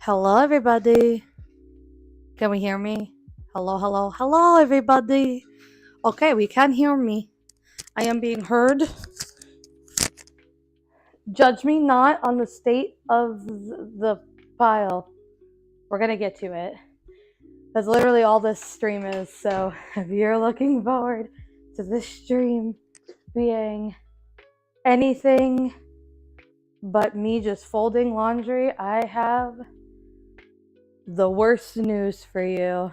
Hello, everybody. Can we hear me? Hello, hello, hello, everybody. Okay, we can hear me. I am being heard. Judge me not on the state of the file. We're gonna get to it. That's literally all this stream is. So if you're looking forward to this stream being anything but me just folding laundry, I have the worst news for you.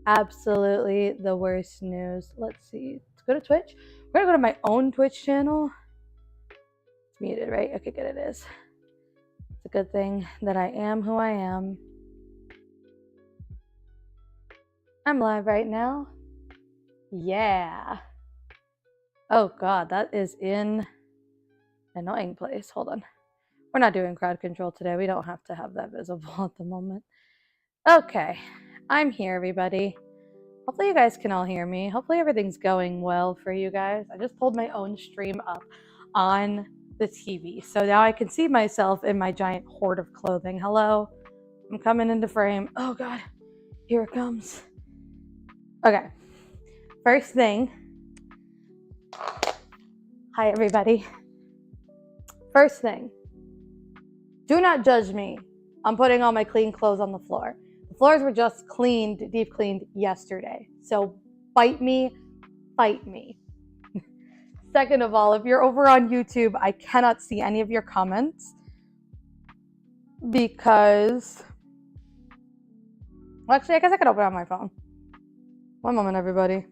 Absolutely the worst news. Let's see. Let's go to Twitch. We're gonna go to my own Twitch channel. It's muted, right? Okay, good, it is. It's a good thing that I am who I am. I'm live right now. Yeah. Oh god, that is in an annoying place. Hold on. We're not doing crowd control today. We don't have to have that visible at the moment. Okay. I'm here, everybody. Hopefully you guys can all hear me. Hopefully everything's going well for you guys. I just pulled my own stream up on the TV. So now I can see myself in my giant hoard of clothing. Hello. I'm coming into frame. Oh god. Here it comes. Okay. First thing. Hi everybody. First thing. Do not judge me. I'm putting all my clean clothes on the floor. The floors were just cleaned, deep cleaned yesterday. So bite me, fight me. Second of all, if you're over on YouTube, I cannot see any of your comments because, well, actually, I guess I could open it on my phone. One moment, everybody.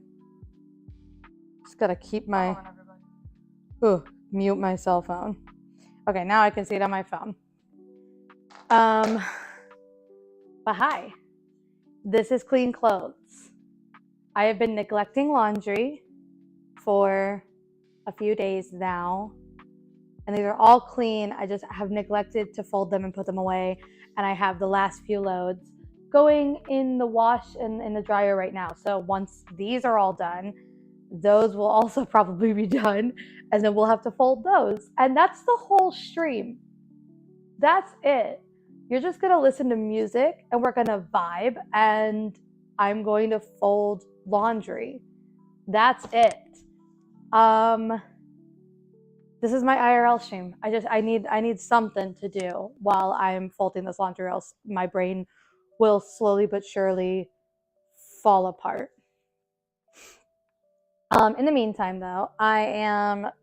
Just gotta keep my, mute my cell phone. Okay, now I can see it on my phone. But hi, this is Clean Clothes. I have been neglecting laundry for a few days now, and these are all clean. I just have neglected to fold them and put them away, and I have the last few loads going in the wash and in the dryer right now. So once these are all done, those will also probably be done, and then we'll have to fold those. And that's the whole stream. That's it. You're just gonna listen to music and we're gonna vibe, and I'm going to fold laundry. That's it. This is my IRL stream. I need something to do while I'm folding this laundry, else my brain will slowly but surely fall apart. In the meantime, though,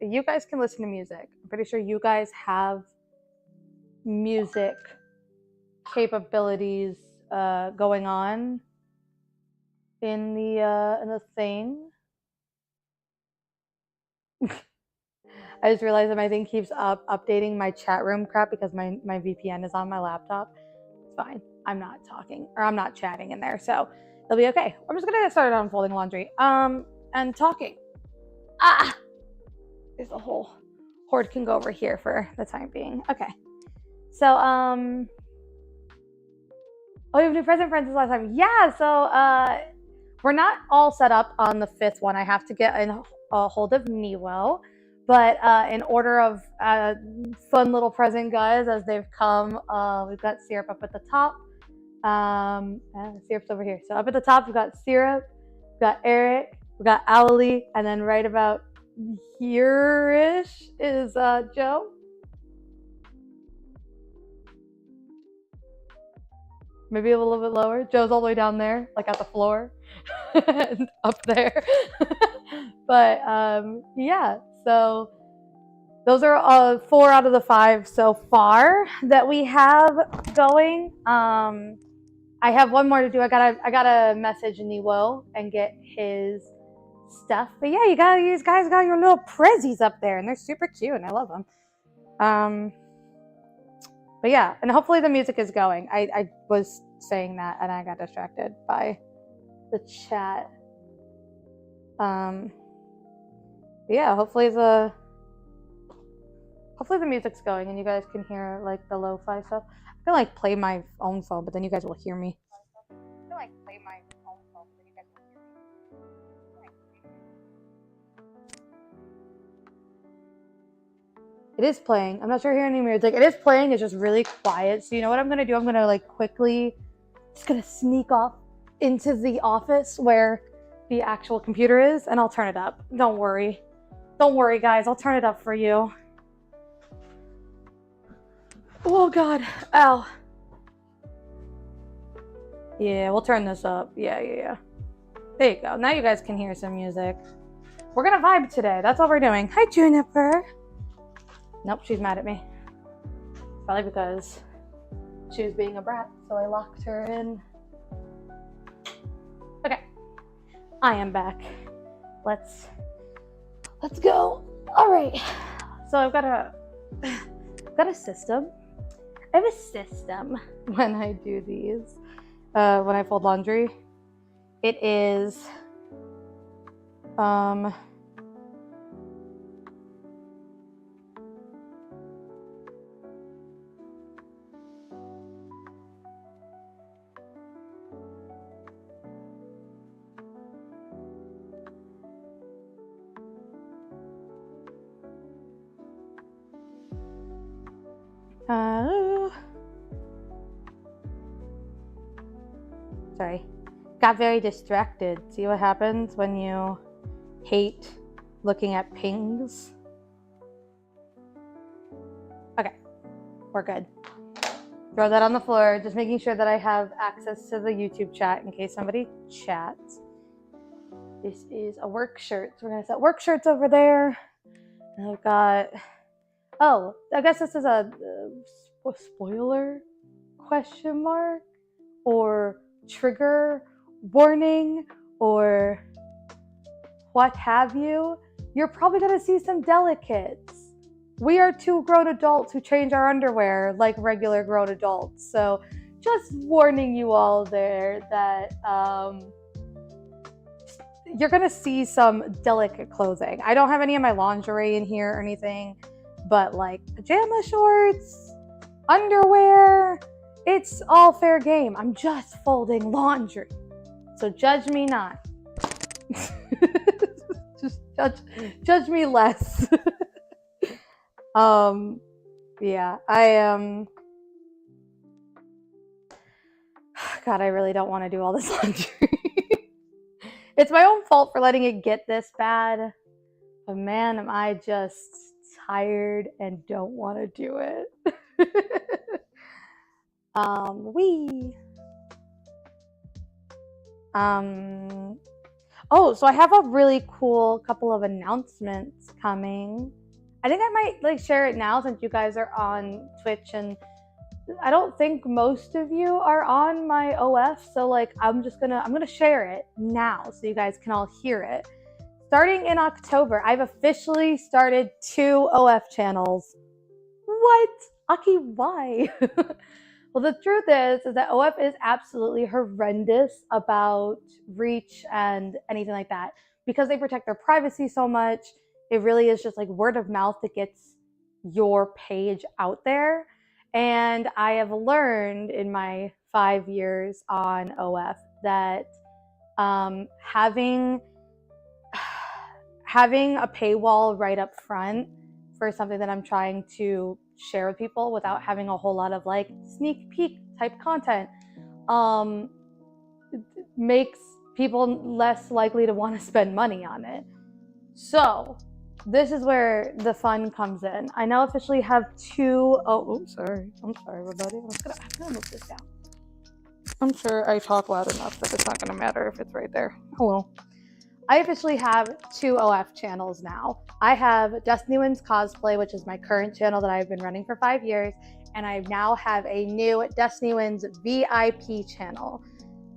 you guys can listen to music. I'm pretty sure you guys have music capabilities going on in the thing. I just realized that my thing keeps updating my chat room crap because my VPN is on my laptop. It's fine. I'm not talking, or I'm not chatting in there, so it'll be okay. I'm just gonna get started on folding laundry and talking. There's a whole horde can go over here for the time being. Okay, so oh, you have new present friends this last time. Yeah, so we're not all set up on the 5th one. I have to get in a hold of Newell. But in order of fun little present guys as they've come, we've got Syrup up at the top. Syrup's over here. So up at the top, we've got Syrup, we've got Eric, we've got Owlie, and then right about here-ish is Joe. Maybe a little bit lower. Joe's all the way down there, like at the floor, and up there. But yeah, so those are 4 out of the 5 so far that we have going. I have one more to do. I gotta message Niwo and get his stuff. But yeah, you guys got your little prezzies up there, and they're super cute, and I love them. But yeah, and hopefully the music is going. I was saying that, and I got distracted by the chat. Yeah, hopefully the music's going and you guys can hear like the lo-fi stuff. I can like play my own phone, but then you guys will hear me. It is playing. I'm not sure hearing any music. It is playing. It's just really quiet. So you know what I'm going to do? I'm going to like quickly just going to sneak off into the office where the actual computer is, and I'll turn it up. Don't worry. Don't worry, guys. I'll turn it up for you. Oh, God. Ow. Yeah, we'll turn this up. Yeah. There you go. Now you guys can hear some music. We're going to vibe today. That's all we're doing. Hi, Juniper. Nope, she's mad at me. Probably because she was being a brat, so I locked her in. Okay, I am back. Let's go. All right. So I've got a system. I have a system when I do these. When I fold laundry, it is sorry, got very distracted. See what happens when you hate looking at pings? Okay, we're good. Throw that on the floor, just making sure that I have access to the YouTube chat in case somebody chats. This is a work shirt, so we're gonna set work shirts over there. And I've got, oh, I guess this is a spoiler question mark or trigger warning or what have you. You're probably gonna see some delicates. We are two grown adults who change our underwear like regular grown adults. So just warning you all there that you're going to see some delicate clothing. I don't have any of my lingerie in here or anything, but like pajama shorts, underwear, it's all fair game. I'm just folding laundry. So judge me not. Just judge me less. Yeah, I am. God, I really don't want to do all this laundry. It's my own fault for letting it get this bad. But man, am I just tired and don't want to do it. Oh, so I have a really cool couple of announcements coming. I think I might like share it now since you guys are on Twitch, and I don't think most of you are on my OF, so like I'm gonna share it now so you guys can all hear it. Starting in October, I've officially started 2 OF channels. What? Aki, why? Well, the truth is that OF is absolutely horrendous about reach and anything like that because they protect their privacy so much. It really is just like word of mouth that gets your page out there. And I have learned in my 5 years on OF that having a paywall right up front for something that I'm trying to share with people without having a whole lot of like sneak peek type content makes people less likely to want to spend money on it. So this is where the fun comes in. I now officially have 2. I'm sorry everybody. I'm gonna move this down. I'm sure I talk loud enough that it's not gonna matter if it's right there. Oh well. I officially have 2 OF channels now. I have Destiny Wins Cosplay, which is my current channel that I've been running for 5 years, and I now have a new Destiny Wins VIP channel.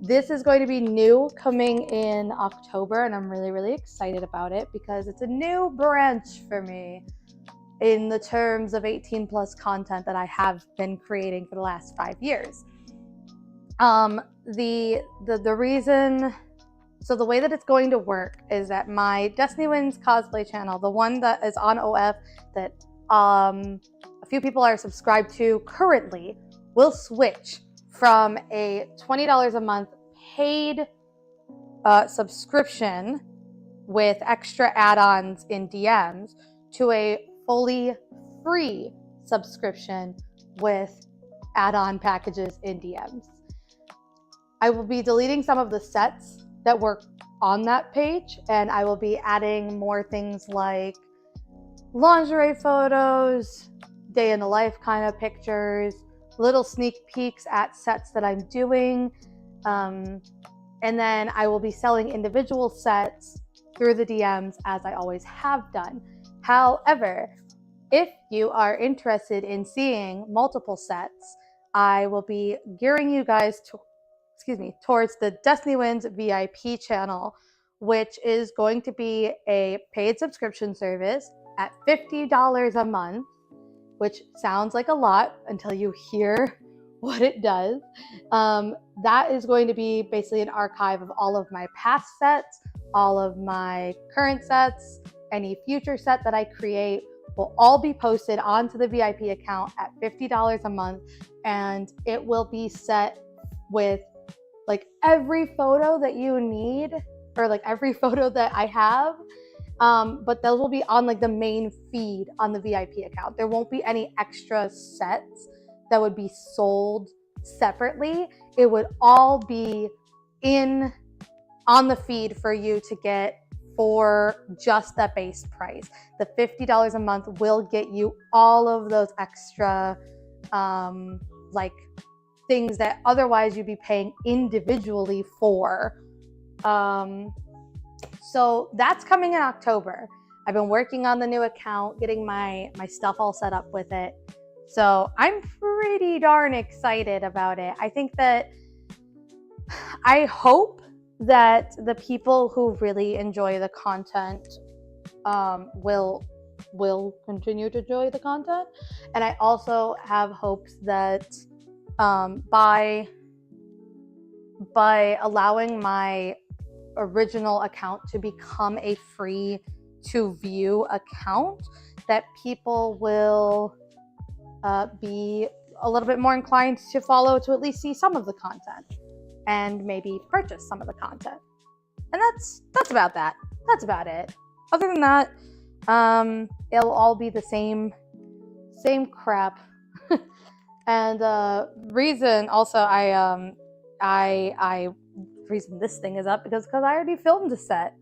This is going to be new coming in October, and I'm really, really excited about it because it's a new branch for me in the terms of 18 plus content that I have been creating for the last 5 years. The reason. So the way that it's going to work is that my Destiny Wins cosplay channel, the one that is on OF that a few people are subscribed to currently, will switch from a $20 a month paid subscription with extra add-ons in DMs to a fully free subscription with add-on packages in DMs. I will be deleting some of the sets that were on that page, and I will be adding more things like lingerie photos, day in the life kind of pictures, little sneak peeks at sets that I'm doing. And then I will be selling individual sets through the DMs as I always have done. However, if you are interested in seeing multiple sets, I will be gearing you guys towards the Destiny Wins VIP channel, which is going to be a paid subscription service at $50 a month, which sounds like a lot until you hear what it does. That is going to be basically an archive of all of my past sets, all of my current sets, any future set that I create will all be posted onto the VIP account at $50 a month, and it will be set with like every photo that you need, or like every photo that I have. But those will be on like the main feed on the VIP account. There won't be any extra sets that would be sold separately. It would all be on the feed for you to get for just that base price. The $50 a month will get you all of those extra like things that otherwise you'd be paying individually for. So that's coming in October. I've been working on the new account, getting my stuff all set up with it. So I'm pretty darn excited about it. I hope that the people who really enjoy the content will continue to enjoy the content. And I also have hopes that by allowing my original account to become a free to view account, that people will be a little bit more inclined to follow, to at least see some of the content and maybe purchase some of the content. And that's about that. That's about it. Other than that, it'll all be the same crap. And reason also reason this thing is up because I already filmed a set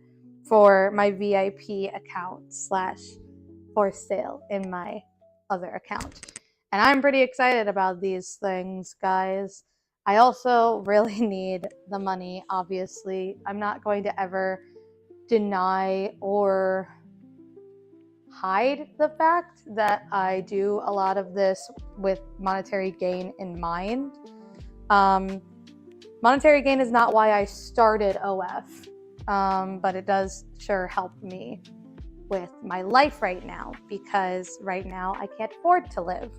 for my VIP account / for sale in my other account. And I'm pretty excited about these things, guys. I also really need the money, obviously. I'm not going to ever deny or hide the fact that I do a lot of this with monetary gain in mind. Monetary gain is not why I started OF, but it does sure help me with my life right now, because right now I can't afford to live.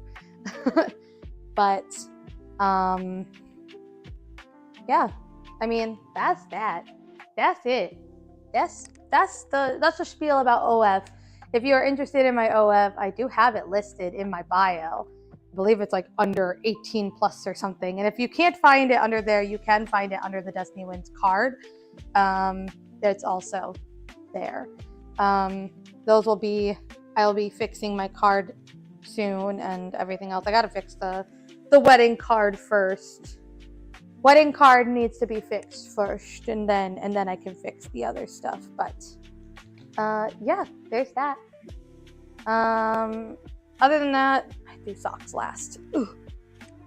But yeah, I mean, that's that. That's it. That's the spiel about OF. If you are interested in my OF, I do have it listed in my bio. I believe it's like under 18 plus or something. And if you can't find it under there, you can find it under the Destiny Wins card. That's also there. I'll be fixing my card soon and everything else. I gotta fix the wedding card first. Wedding card needs to be fixed first, and then I can fix the other stuff. But yeah, there's that. Other than that, I do socks last. Ooh.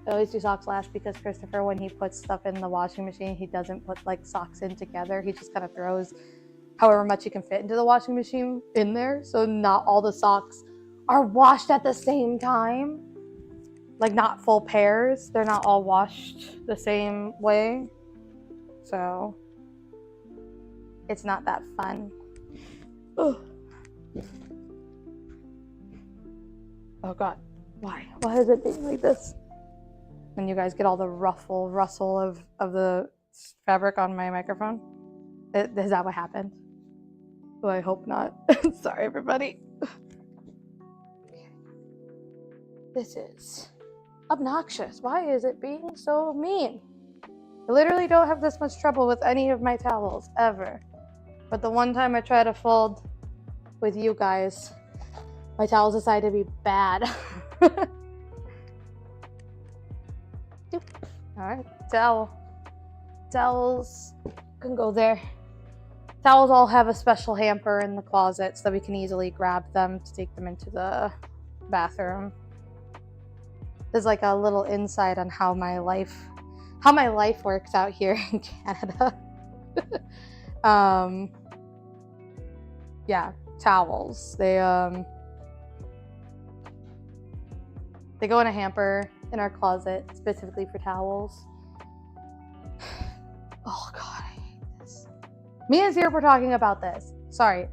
I always do socks last because Christopher, when he puts stuff in the washing machine, he doesn't put like socks in together. He just kind of throws however much he can fit into the washing machine in there. So not all the socks are washed at the same time. Like not full pairs. They're not all washed the same way. So it's not that fun. Ugh. Oh God, why? Why is it being like this? And you guys get all the rustle of the fabric on my microphone? Is that what happened? Well, I hope not. Sorry, everybody. Okay. This is obnoxious. Why is it being so mean? I literally don't have this much trouble with any of my towels, ever. But the one time I try to fold with you guys, My towels decided to be bad. Alright, towels can go there. Towels all have a special hamper in the closet so that we can easily grab them to take them into the bathroom. There's like a little insight on how my life works out here in Canada. Yeah, towels. They go in a hamper in our closet specifically for towels. Oh God, I hate this. Me and Syrup were talking about this.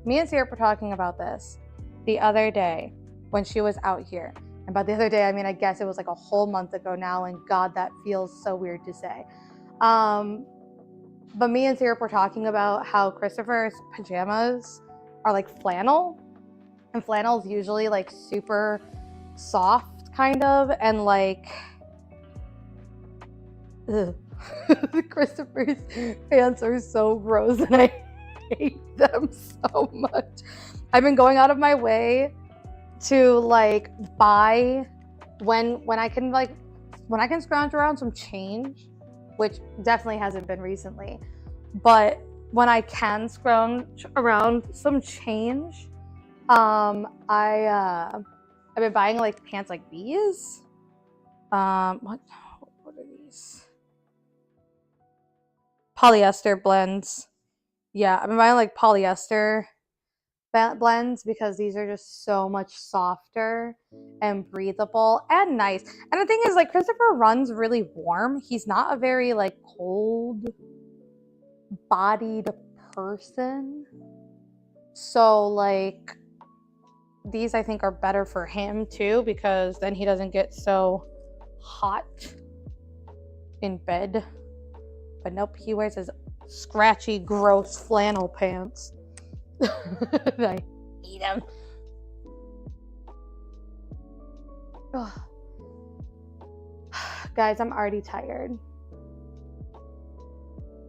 Me and Syrup were talking about this the other day when she was out here. And by the other day, I mean, I guess it was like a whole month ago now, and God, that feels so weird to say. But me and Syrup were talking about how Christopher's pajamas are like flannel, and flannel is usually like super soft kind of, and like Christopher's pants are so gross and I hate them so much. I've been going out of my way to like buy when I can scrounge around some change, which definitely hasn't been recently, but when I can scrounge around some change, I've been buying like pants like these. What are these? Polyester blends. Yeah, I've been buying like polyester blends because these are just so much softer and breathable and nice. And the thing is, like, Christopher runs really warm. He's not a very like cold-bodied person. So like these I think are better for him too, because then he doesn't get so hot in bed. But nope, he wears his scratchy, gross flannel pants. I hate them. Guys, I'm already tired.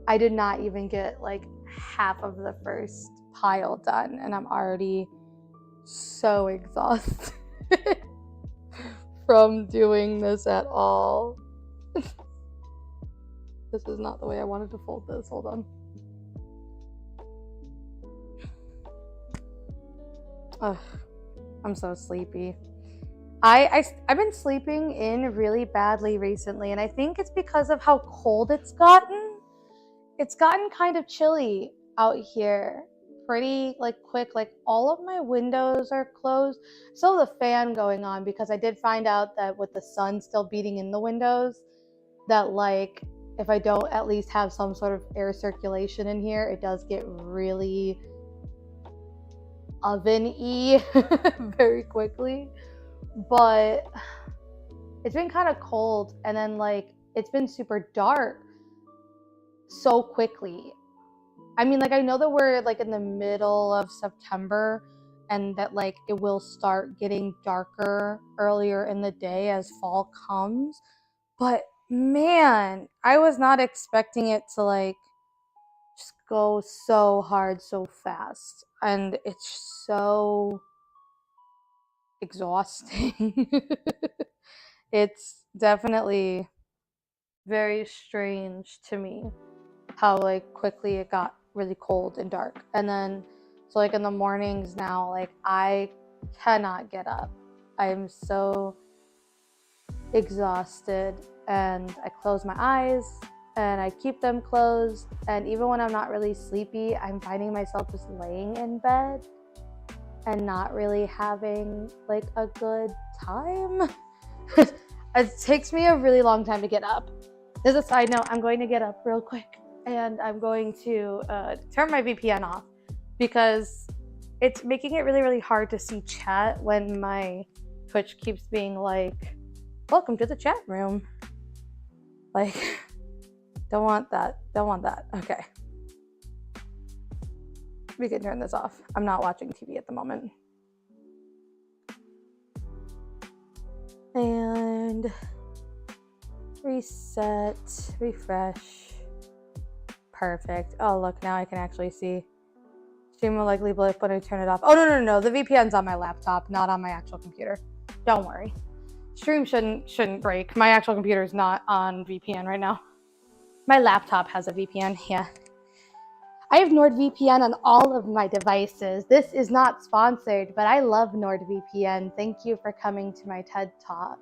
I did not even get like half of the first pile done, and I'm already so exhausted from doing this at all. This is not the way I wanted to fold this. Hold on. Ugh, I'm so sleepy. I've been sleeping in really badly recently, and I think it's because of how cold it's gotten. It's gotten kind of chilly out here pretty like quick. Like all of my windows are closed. Still the fan going on, because I did find out that with the sun still beating in the windows, that like if I don't at least have some sort of air circulation in here, it does get really oven-y very quickly. But it's been kind of cold, and then like it's been super dark so quickly. I mean, like, I know that we're like in the middle of September and that like it will start getting darker earlier in the day as fall comes, but man, I was not expecting it to like just go so hard so fast, and it's so exhausting. It's definitely very strange to me how like quickly it got really cold and dark. And then so like in the mornings now, like I cannot get up. I'm so exhausted, and I close my eyes and I keep them closed, and even when I'm not really sleepy, I'm finding myself just laying in bed and not really having like a good time. It takes me a really long time to get up. As a side note, I'm going to get up real quick and I'm going to turn my VPN off, because it's making it really, really hard to see chat when my Twitch keeps being like, welcome to the chat room. Like, don't want that. Okay. We can turn this off. I'm not watching TV at the moment. And reset, refresh. Perfect. Oh, look, now I can actually see Stream will likely blip when I turn it off. Oh, no. The VPN's on my laptop, not on my actual computer. Don't worry. Stream shouldn't break. My actual computer is not on VPN right now. My laptop has a VPN, yeah. I have NordVPN on all of my devices. This is not sponsored, but I love NordVPN. Thank you for coming to my TED Talk.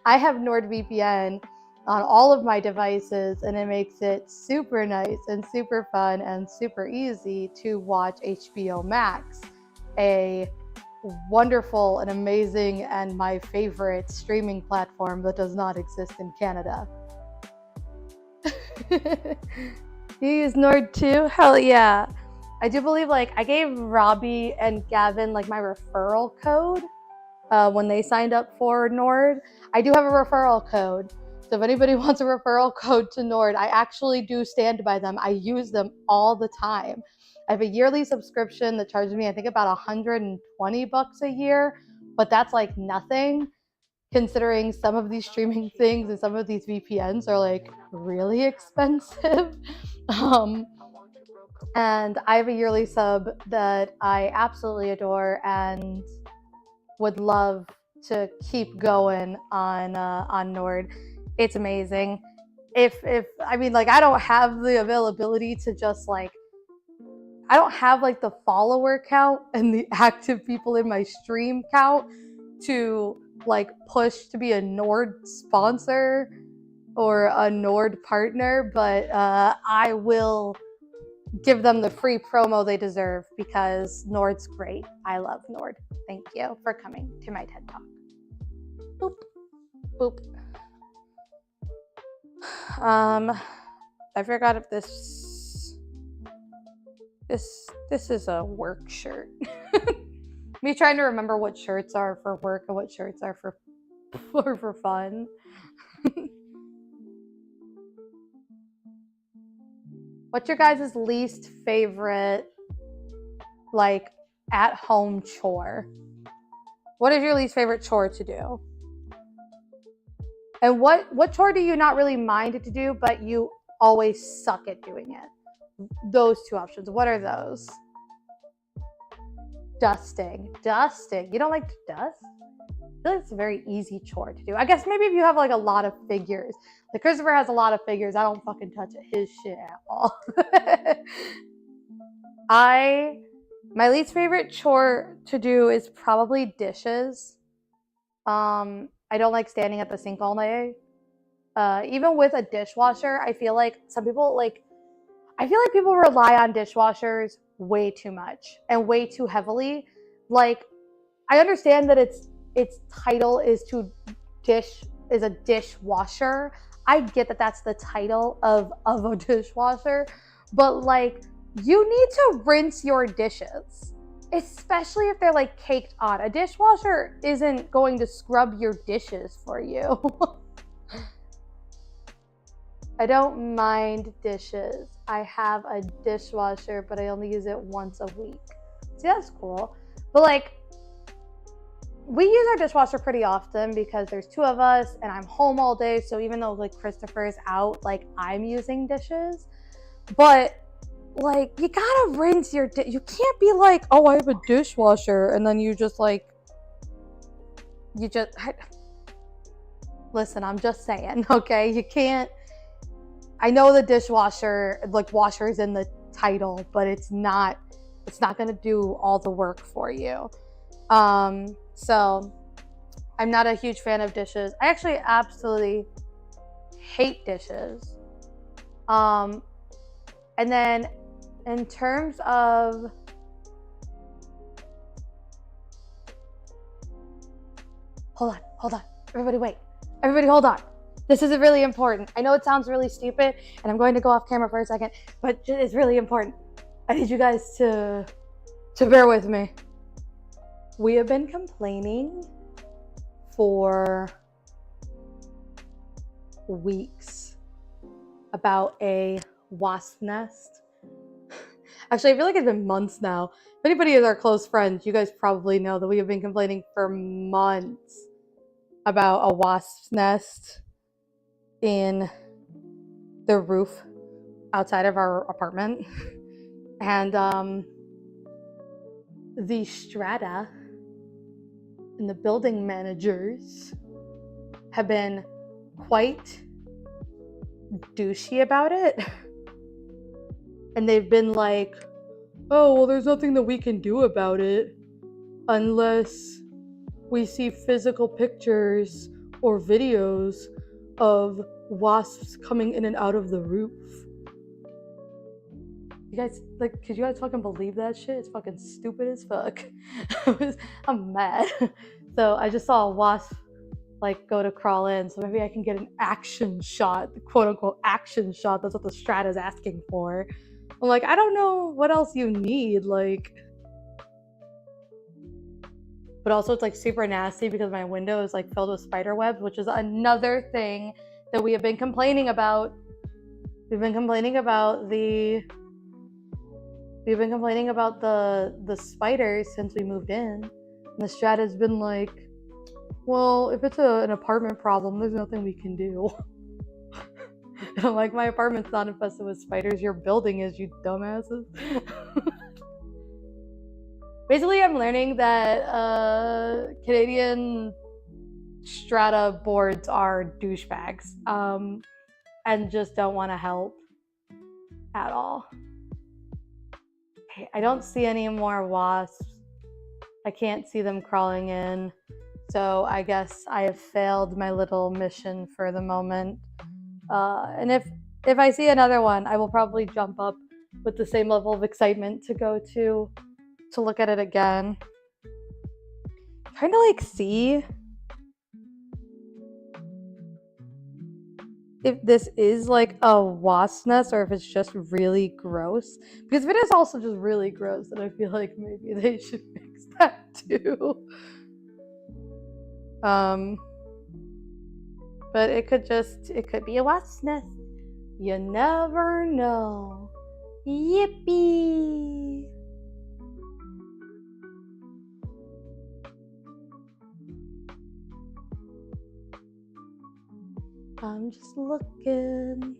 I have NordVPN on all of my devices, and it makes it super nice and super fun and super easy to watch HBO Max, a wonderful and amazing and my favorite streaming platform that does not exist in Canada. You use Nord too? Hell yeah. I do believe I gave Robbie and Gavin my referral code when they signed up for Nord. I do have a referral code. So if anybody wants a referral code to Nord, I actually do stand by them. I use them all the time. I have a yearly subscription that charges me, I think, about $120 a year, but that's nothing considering some of these streaming things and some of these VPNs are really expensive. And I have a yearly sub that I absolutely adore and would love to keep going on Nord. It's amazing. I don't have the availability to just I don't have the follower count and the active people in my stream count to push to be a Nord sponsor or a Nord partner, but I will give them the free promo they deserve because Nord's great. I love Nord. Thank you for coming to my TED Talk. Boop. Boop. I forgot if this is a work shirt. Me trying to remember what shirts are for work and what shirts are for fun. What's your guys' least favorite at-home chore? What is your least favorite chore to do? And what chore do you not really mind to do, but you always suck at doing it? Those two options. What are those? Dusting. You don't like to dust? I feel it's a very easy chore to do. I guess maybe if you have a lot of figures. Christopher has a lot of figures. I don't fucking touch his shit at all. My least favorite chore to do is probably dishes. I don't like standing at the sink all day. Even with a dishwasher, I feel some people people rely on dishwashers way too much and way too heavily. I understand that its title is a dishwasher. I get that that's the title of a dishwasher, but you need to rinse your dishes, especially if they're caked on. A dishwasher isn't going to scrub your dishes for you. I don't mind dishes. I have a dishwasher, but I only use it once a week. See, that's cool. But we use our dishwasher pretty often because there's two of us and I'm home all day. So even though Christopher's out, I'm using dishes. But you gotta rinse your you can't be oh, I have a dishwasher, and then you just listen, I'm just saying, okay? You can't. I know the dishwasher washer is in the title, but it's not gonna do all the work for you. So I'm not a huge fan of dishes. I actually absolutely hate dishes. And then in terms of hold on. Everybody wait. Everybody hold on. This is really important. I know it sounds really stupid and I'm going to go off camera for a second, but it's really important. I need you guys to bear with me. We have been complaining for weeks about a wasp nest. Actually, I feel it's been months now. If anybody is our close friends, you guys probably know that we have been complaining for months about a wasp's nest in the roof outside of our apartment. And the strata and the building managers have been quite douchey about it. And they've been like, oh, well, there's nothing that we can do about it unless we see physical pictures or videos of wasps coming in and out of the roof. You guys, like, could you guys fucking believe that shit? It's fucking stupid as fuck. I'm mad. So I just saw a wasp like go to crawl in, so maybe I can get an action shot, quote unquote action shot. That's what the strata's asking for. I'm like, I don't know what else you need, like. But also it's like super nasty because my window is like filled with spider webs, which is another thing that we have been complaining about. We've been complaining about the spiders since we moved in. And the strata's been like, well, if it's an apartment problem, there's nothing we can do. And I'm like, my apartment's not infested with spiders. Your building is, you dumbasses. Basically, I'm learning that Canadian strata boards are douchebags and just don't want to help at all. Okay, I don't see any more wasps. I can't see them crawling in. So I guess I have failed my little mission for the moment. And if I see another one, I will probably jump up with the same level of excitement to go to look at it again. I'm trying to like see if this is like a wasp nest or if it's just really gross. Because if it is also just really gross, then I feel like maybe they should fix that too. But it could be a wasp nest. You never know. Yippee! I'm just looking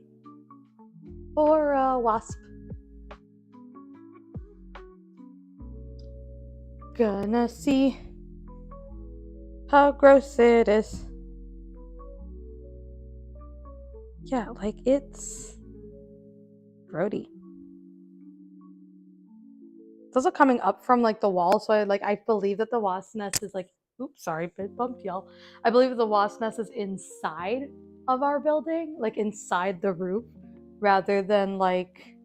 for a wasp. Gonna see how gross it is. Yeah, like it's grody. It's also coming up from like the wall, so I believe that the wasp nest is like, oops, sorry, bit bumped y'all. I believe that the wasp nest is inside of our building, like inside the roof, rather than like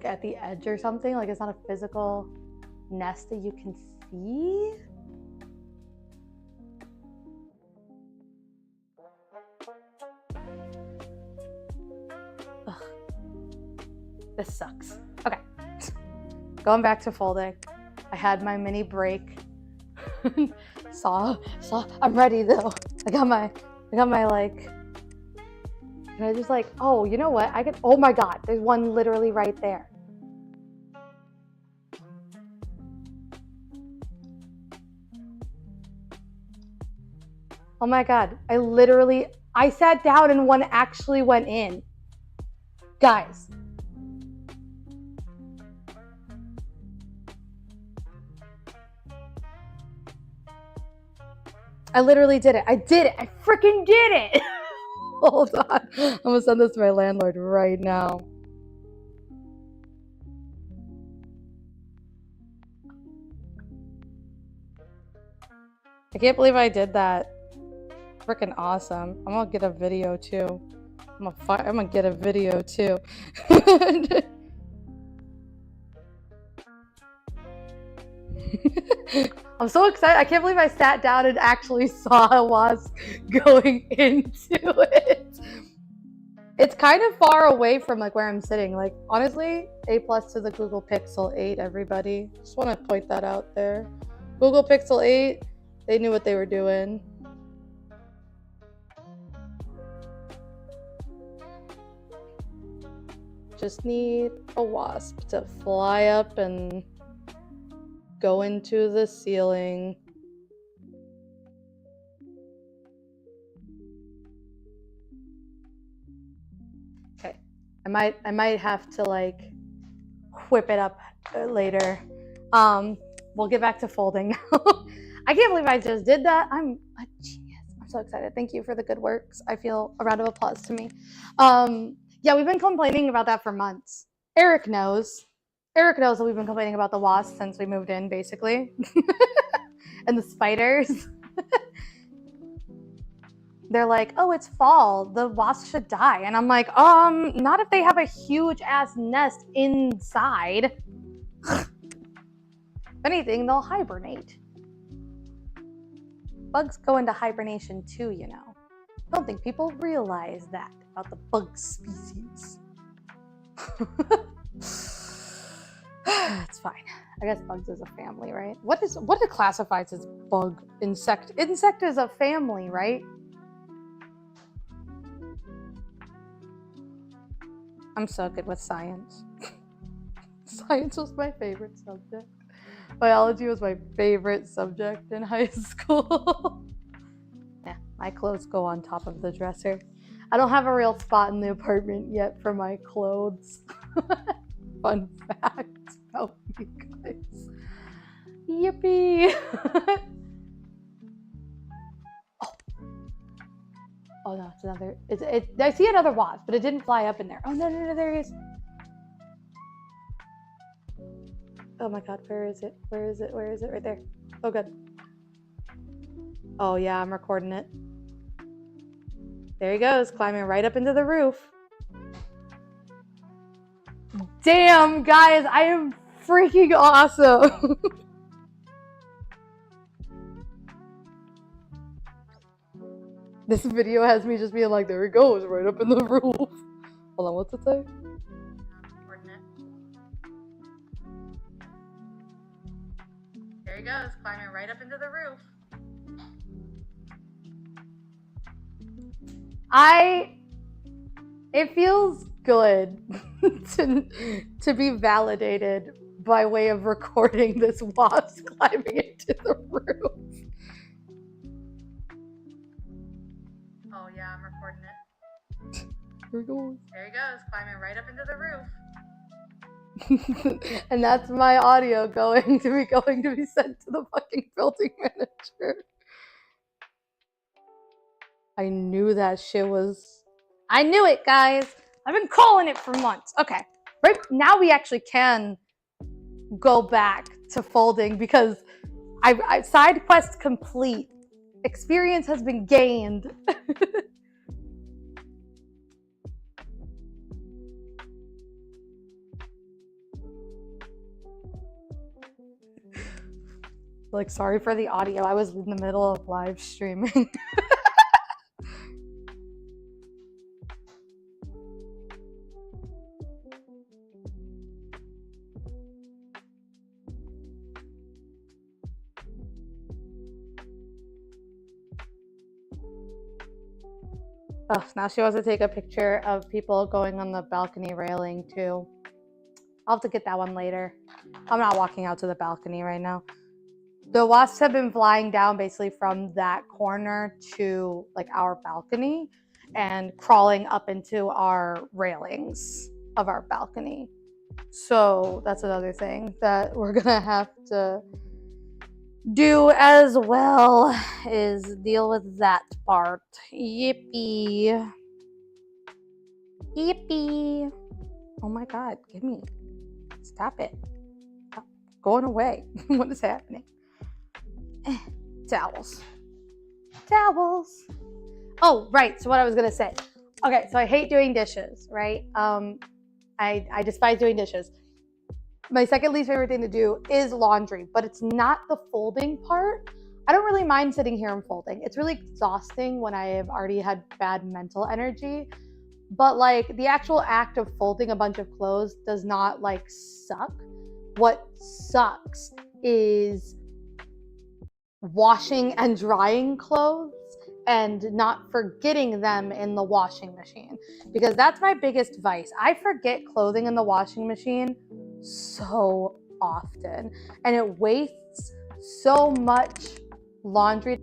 at the edge or something. Like it's not a physical nest that you can see. Ugh. This sucks. Okay. Going back to folding. I had my mini break. saw I'm ready though. I got my like, and I just like, oh, you know what? Oh my god, there's one literally right there. Oh my god, I sat down and one actually went in. Guys. I literally did it. I did it. I freaking did it. Hold on. I'm gonna send this to my landlord right now. I can't believe I did that. Freaking awesome. I'm gonna get a video too. I'm gonna get a video too. I'm so excited. I can't believe I sat down and actually saw a wasp going into it. It's kind of far away from like where I'm sitting. Like honestly, A+ to the Google Pixel 8, everybody. Just want to point that out there. Google Pixel 8, they knew what they were doing. Just need a wasp to fly up and go into the ceiling. Okay, I might have to like whip it up later. We'll get back to folding now. I can't believe I just did that. I'm a genius. I'm so excited. Thank you for the good works. I feel a round of applause to me. Yeah, we've been complaining about that for months. Eric knows. Eric knows that we've been complaining about the wasps since we moved in, basically. And the spiders. They're like, oh, it's fall. The wasps should die. And I'm like, not if they have a huge ass nest inside. If anything, they'll hibernate. Bugs go into hibernation too, you know. I don't think people realize that about the bug species. It's fine. I guess bugs is a family, right? What it classifies as bug? Insect? Insect is a family, right? I'm so good with science. Science was my favorite subject. Biology was my favorite subject in high school. Yeah, my clothes go on top of the dresser. I don't have a real spot in the apartment yet for my clothes. Fun fact about me, guys. Yippee! Oh no, it's another. I see another wasp, but it didn't fly up in there. Oh no, there he is. Oh my god, where is it? Where is it? Where is it? Right there. Oh good. Oh yeah, I'm recording it. There he goes, climbing right up into the roof. Damn, guys, I am freaking awesome. This video has me just being like, there he goes, right up in the roof. Hold on, what's it say? There he goes, climbing right up into the roof. It feels good to be validated by way of recording this wasp climbing into the roof. Oh yeah, I'm recording it. Here he goes. There he goes, climbing right up into the roof. And that's my audio going to be sent to the fucking building manager. I knew that shit was... I knew it, guys. I've been calling it for months. Okay, right now we actually can go back to folding because I side quest complete. Experience has been gained. Like, sorry for the audio. I was in the middle of live streaming. Oh, now she wants to take a picture of people going on the balcony railing too. I'll have to get that one later. I'm not walking out to the balcony right now. The wasps have been flying down basically from that corner to like our balcony and crawling up into our railings of our balcony. So that's another thing that we're gonna have to do as well, is deal with that part. Yippee. Yippee. Oh my god, give me. Stop it. Stop going away. What is happening? Towels. Towels. Oh, right. So what I was going to say. Okay, so I hate doing dishes, right? I despise doing dishes. My second least favorite thing to do is laundry, but it's not the folding part. I don't really mind sitting here and folding. It's really exhausting when I have already had bad mental energy. But like the actual act of folding a bunch of clothes does not like suck. What sucks is washing and drying clothes and not forgetting them in the washing machine, because that's my biggest vice. I forget clothing in the washing machine so often, and it wastes so much laundry.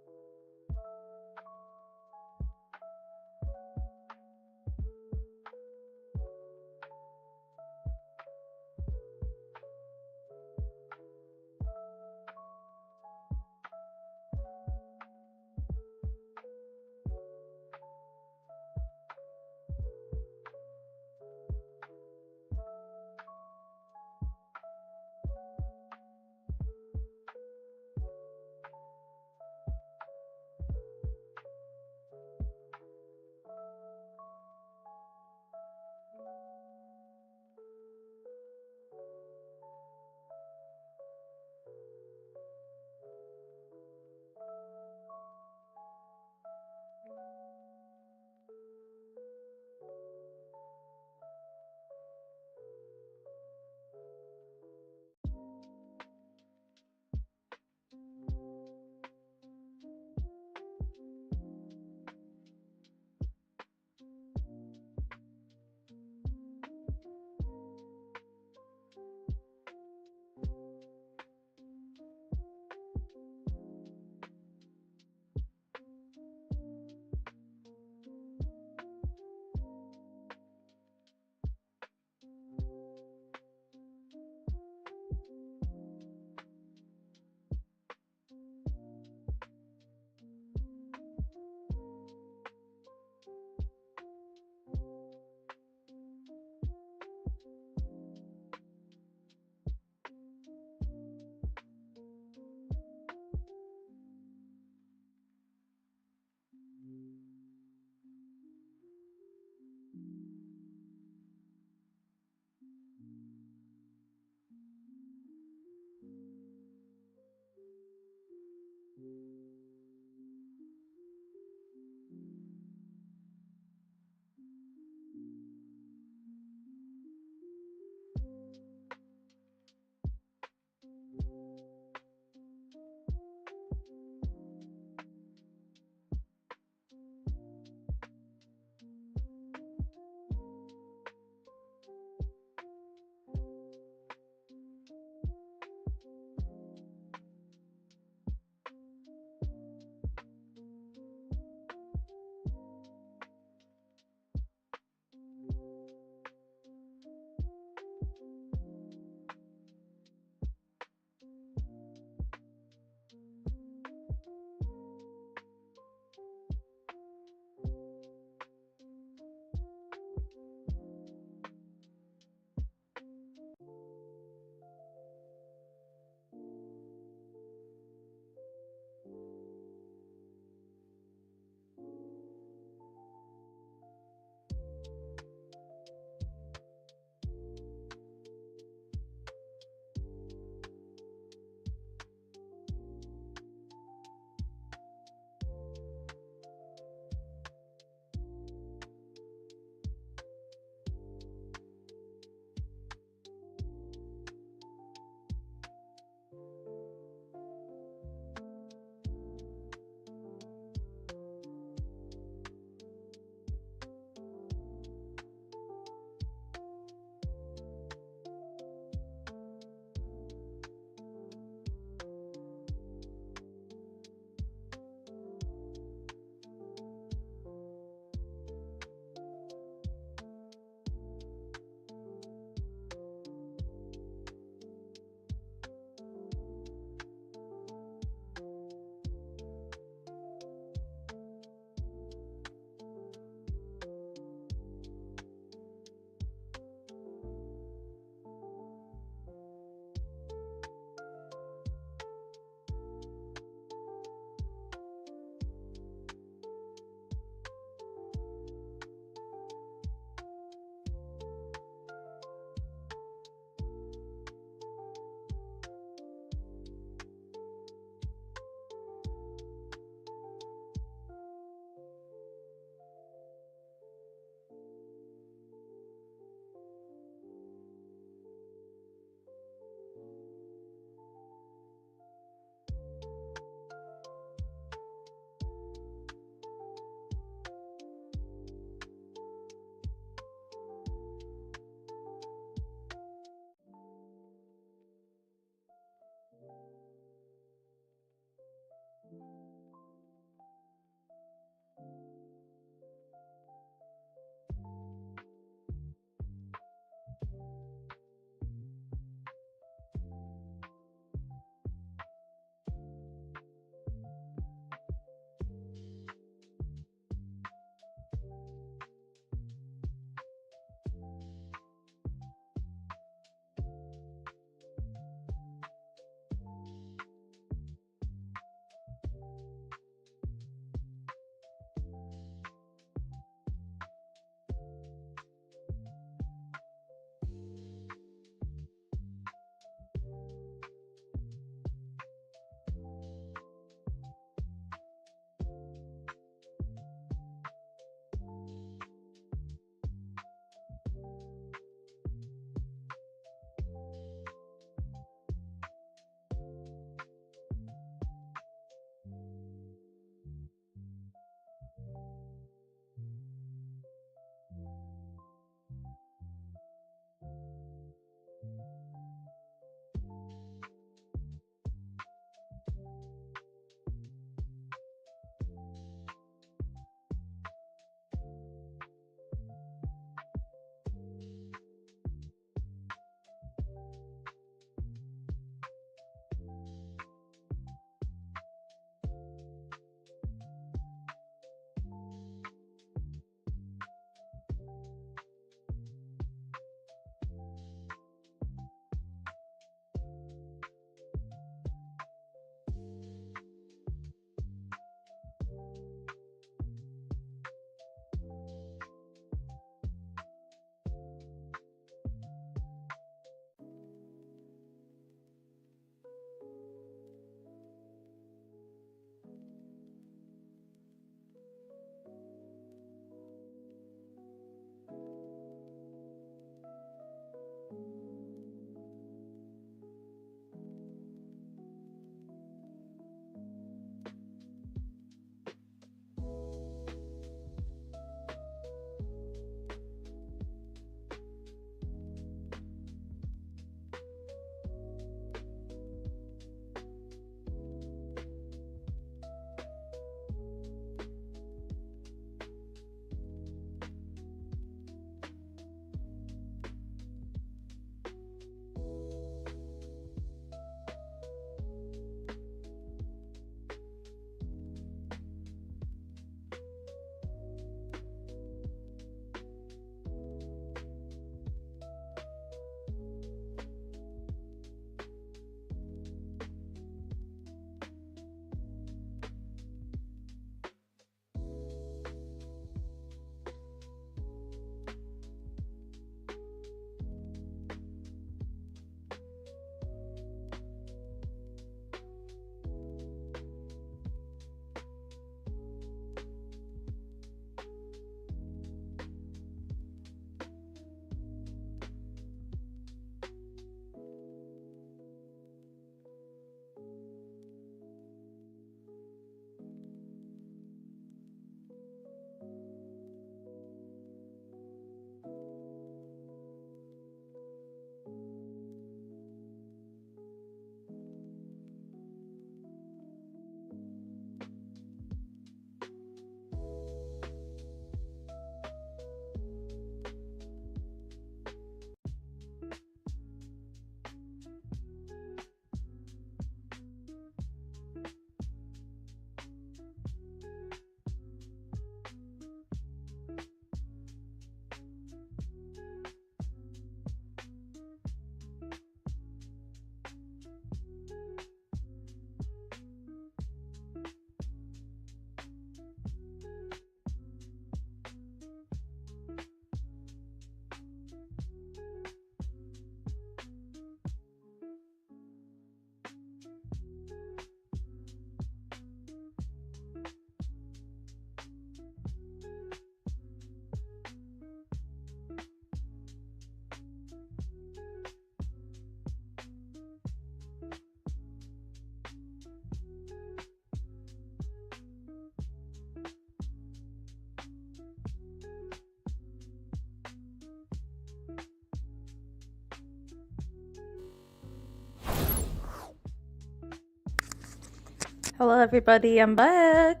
Hello everybody, I'm back.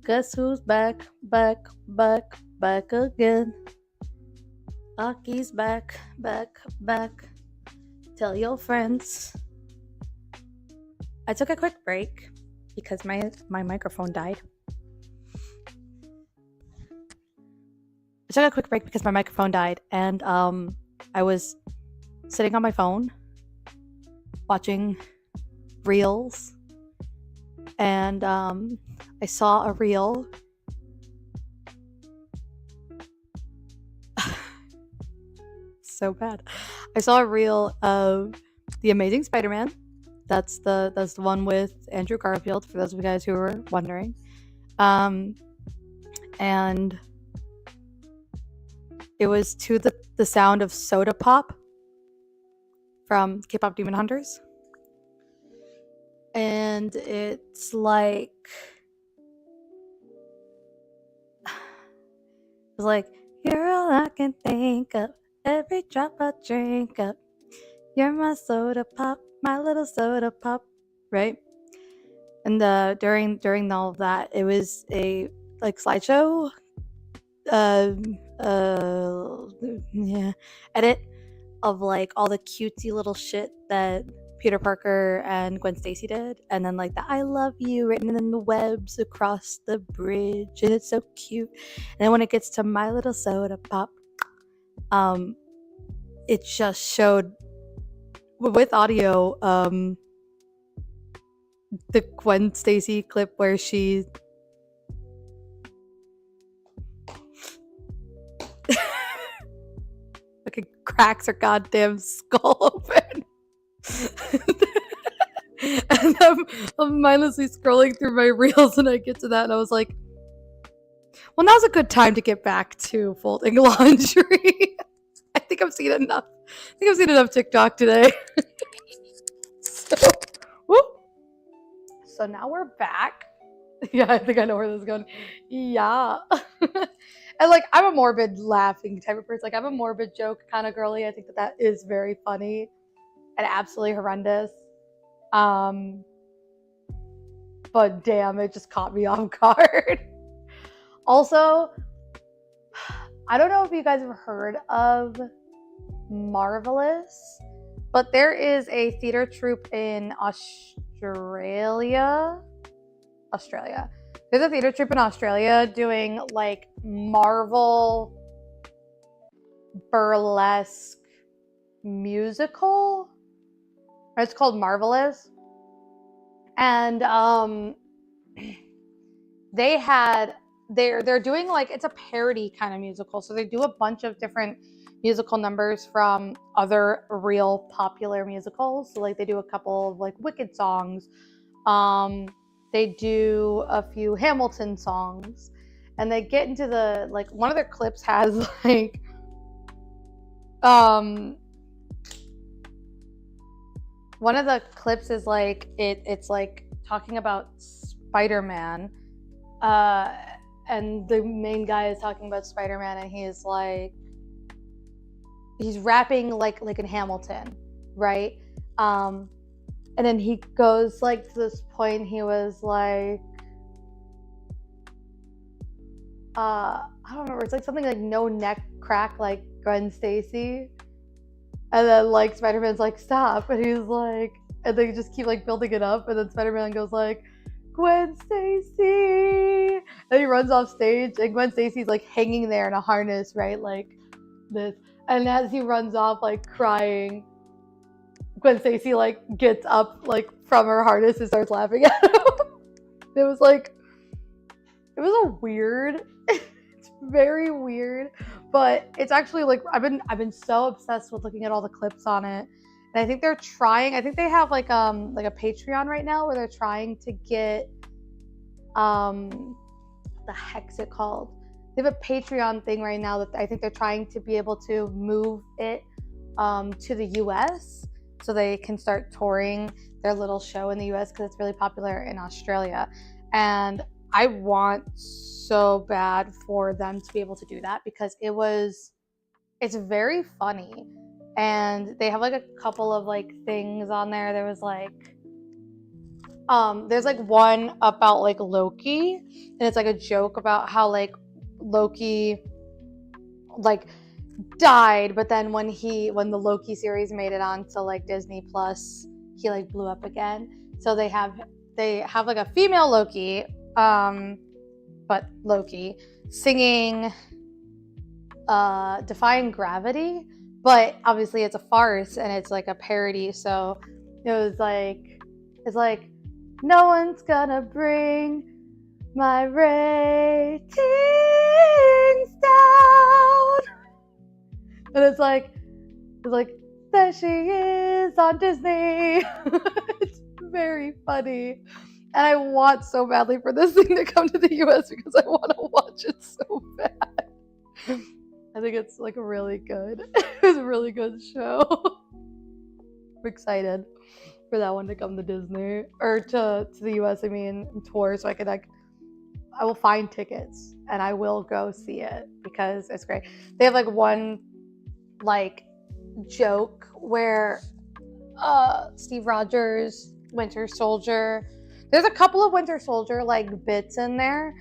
Guess who's back again. Aki's back. Tell your friends. I took a quick break because my microphone died. And I was sitting on my phone watching reels, and I saw a reel. So bad. I saw a reel of The Amazing Spider-Man. That's the one with Andrew Garfield, for those of you guys who were wondering. And it was to the sound of Soda Pop from K-Pop Demon Hunters. And it's like, you're all I can think of, every drop I drink up. You're my soda pop, my little soda pop, right? And during all of that, it was a slideshow, edit of all the cutesy little shit that Peter Parker and Gwen Stacy did, and then the I love you written in the webs across the bridge, and it's so cute. And then when it gets to my little soda pop, it just showed with audio the Gwen Stacy clip where she cracks her goddamn skull open. And I'm mindlessly scrolling through my reels, and I get to that, and I was like, well, now's a good time to get back to folding laundry. I think I've seen enough TikTok today. So now we're back. Yeah, I think I know where this is going. Yeah. And I'm a morbid laughing type of person. I'm a morbid joke kind of girly. I think that is very funny and absolutely horrendous. But damn, it just caught me off guard. Also, I don't know if you guys have heard of Marvelous, but there is a theater troupe in Australia. There's a theater troupe in Australia doing Marvel burlesque musical. It's called Marvelous. And they're doing it's a parody kind of musical. So they do a bunch of different musical numbers from other real popular musicals. So they do a couple of Wicked songs. They do a few Hamilton songs, and they get into the one of their clips has one of the clips is it's talking about Spider-Man, and the main guy is talking about Spider-Man, and he's rapping in Hamilton, right? And then he goes to this point, he was I don't remember, it's something no neck crack Gwen Stacy. And then Spider-Man's stop, and he's and they just keep building it up, and then Spider-Man goes Gwen Stacy, and he runs off stage, and Gwen Stacy's hanging there in a harness, right, this. And as he runs off crying, Gwen Stacy gets up from her harness and starts laughing at him. It was a weird, it's very weird, but it's actually I've been so obsessed with looking at all the clips on it, and I think they have a Patreon right now where they're trying to get the heck's it called? They have a Patreon thing right now that I think they're trying to be able to move it to the US so they can start touring their little show in the US because it's really popular in Australia. And I want so bad for them to be able to do that because it's very funny. And they have a couple of things on there. There was There's like one about like Loki, and it's like a joke about how like Loki like died, but then when the Loki series made it onto like Disney Plus, he like blew up again. So they have like a female Loki, but Loki singing Defying Gravity, but obviously it's a farce and it's like a parody, so it's like no one's gonna bring my ratings down. And it's like there she is on Disney. It's very funny. And I want so badly for this thing to come to the US because I want to watch it so bad. I think it's like really good. It's a really good show. I'm excited for that one to come to Disney or to the US, I mean, tour, so I could like I will find tickets and I will go see it because it's great. They have like one like joke where Steve Rogers, Winter Soldier, there's a couple of Winter Soldier like bits in there.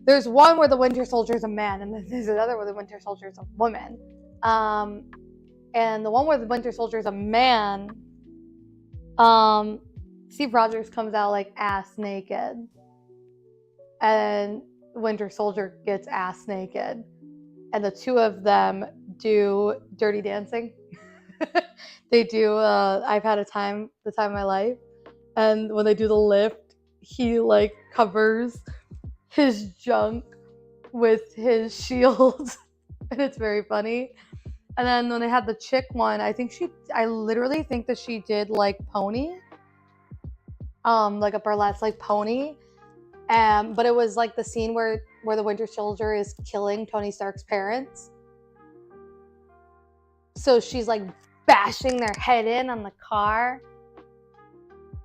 There's one where the Winter Soldier is a man, and then there's another where the Winter Soldier is a woman. And the one where the Winter Soldier is a man, Steve Rogers comes out like ass naked, and Winter Soldier gets ass naked, and the two of them do Dirty Dancing. They do I've Had the time of my life, and when they do the lift, he like covers his junk with his shield, and it's very funny. And then when they had the chick one, I literally think that she did like pony, like a burlesque like pony, but it was like the scene where the Winter Soldier is killing Tony Stark's parents. So she's like bashing their head in on the car,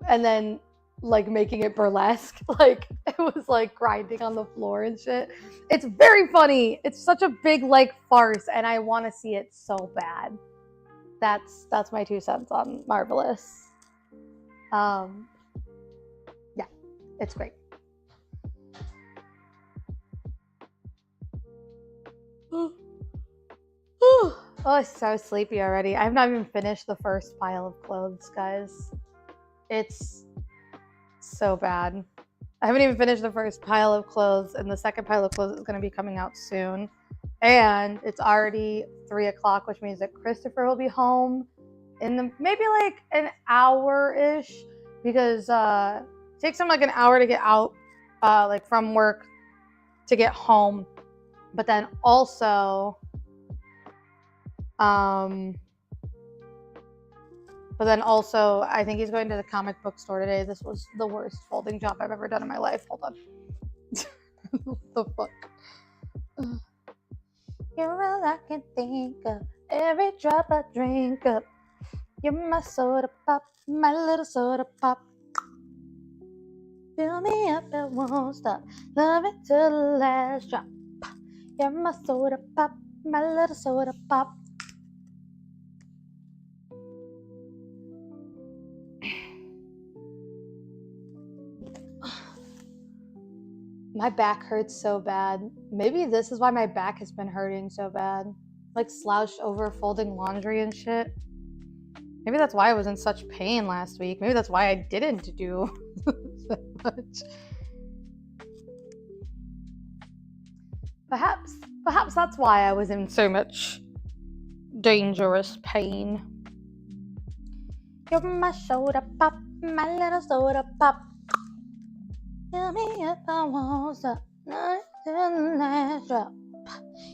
and then like making it burlesque, like it was like grinding on the floor and shit. It's very funny. It's such a big like farce, and I want to see it so bad. That's my 2 cents on Marvelous. Yeah, it's great. Oh, I'm so sleepy already. I have not even finished the first pile of clothes, guys. It's so bad. I haven't even finished the first pile of clothes, and the second pile of clothes is going to be coming out soon. And it's already 3 o'clock, which means that Christopher will be home in maybe like an hour-ish, because it takes him like an hour to get out like from work to get home. But then also I think he's going to the comic book store today. This was the worst folding job I've ever done in my life. Hold on. What the fuck? You're all I can think of. Every drop I drink up. You're my soda pop, my little soda pop. Fill me up and won't stop. Love it till the last drop. You're my soda pop, my little soda pop. My back hurts so bad. Maybe this is why my back has been hurting so bad. Like slouched over folding laundry and shit. Maybe that's why I was in such pain last week. Maybe that's why I didn't do so much. Perhaps that's why I was in so much dangerous pain. You're my soda pop, my little soda pop. Tell me if I want some, not till the last drop.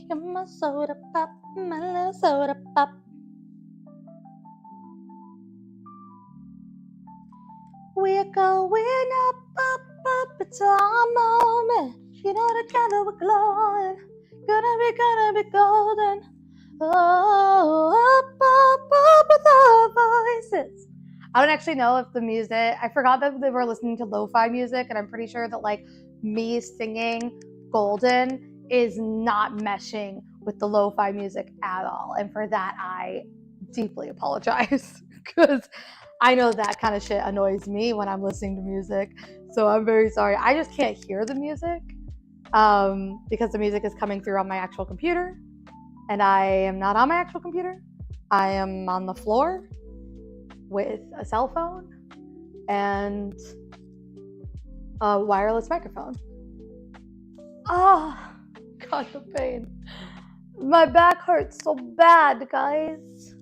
You're my soda pop, my little soda pop. We're going up, up, up, it's our moment. You know, together we're glowing. Gonna be golden. Oh, up, up, up with our voices. I don't actually know if the music, I forgot that they were listening to lo-fi music, and I'm pretty sure that like me singing Golden is not meshing with the lo-fi music at all. And for that, I deeply apologize because I know that kind of shit annoys me when I'm listening to music. So I'm very sorry. I just can't hear the music because the music is coming through on my actual computer, and I am not on my actual computer. I am on the floor with a cell phone and a wireless microphone. Oh, God, the pain. My back hurts so bad, guys.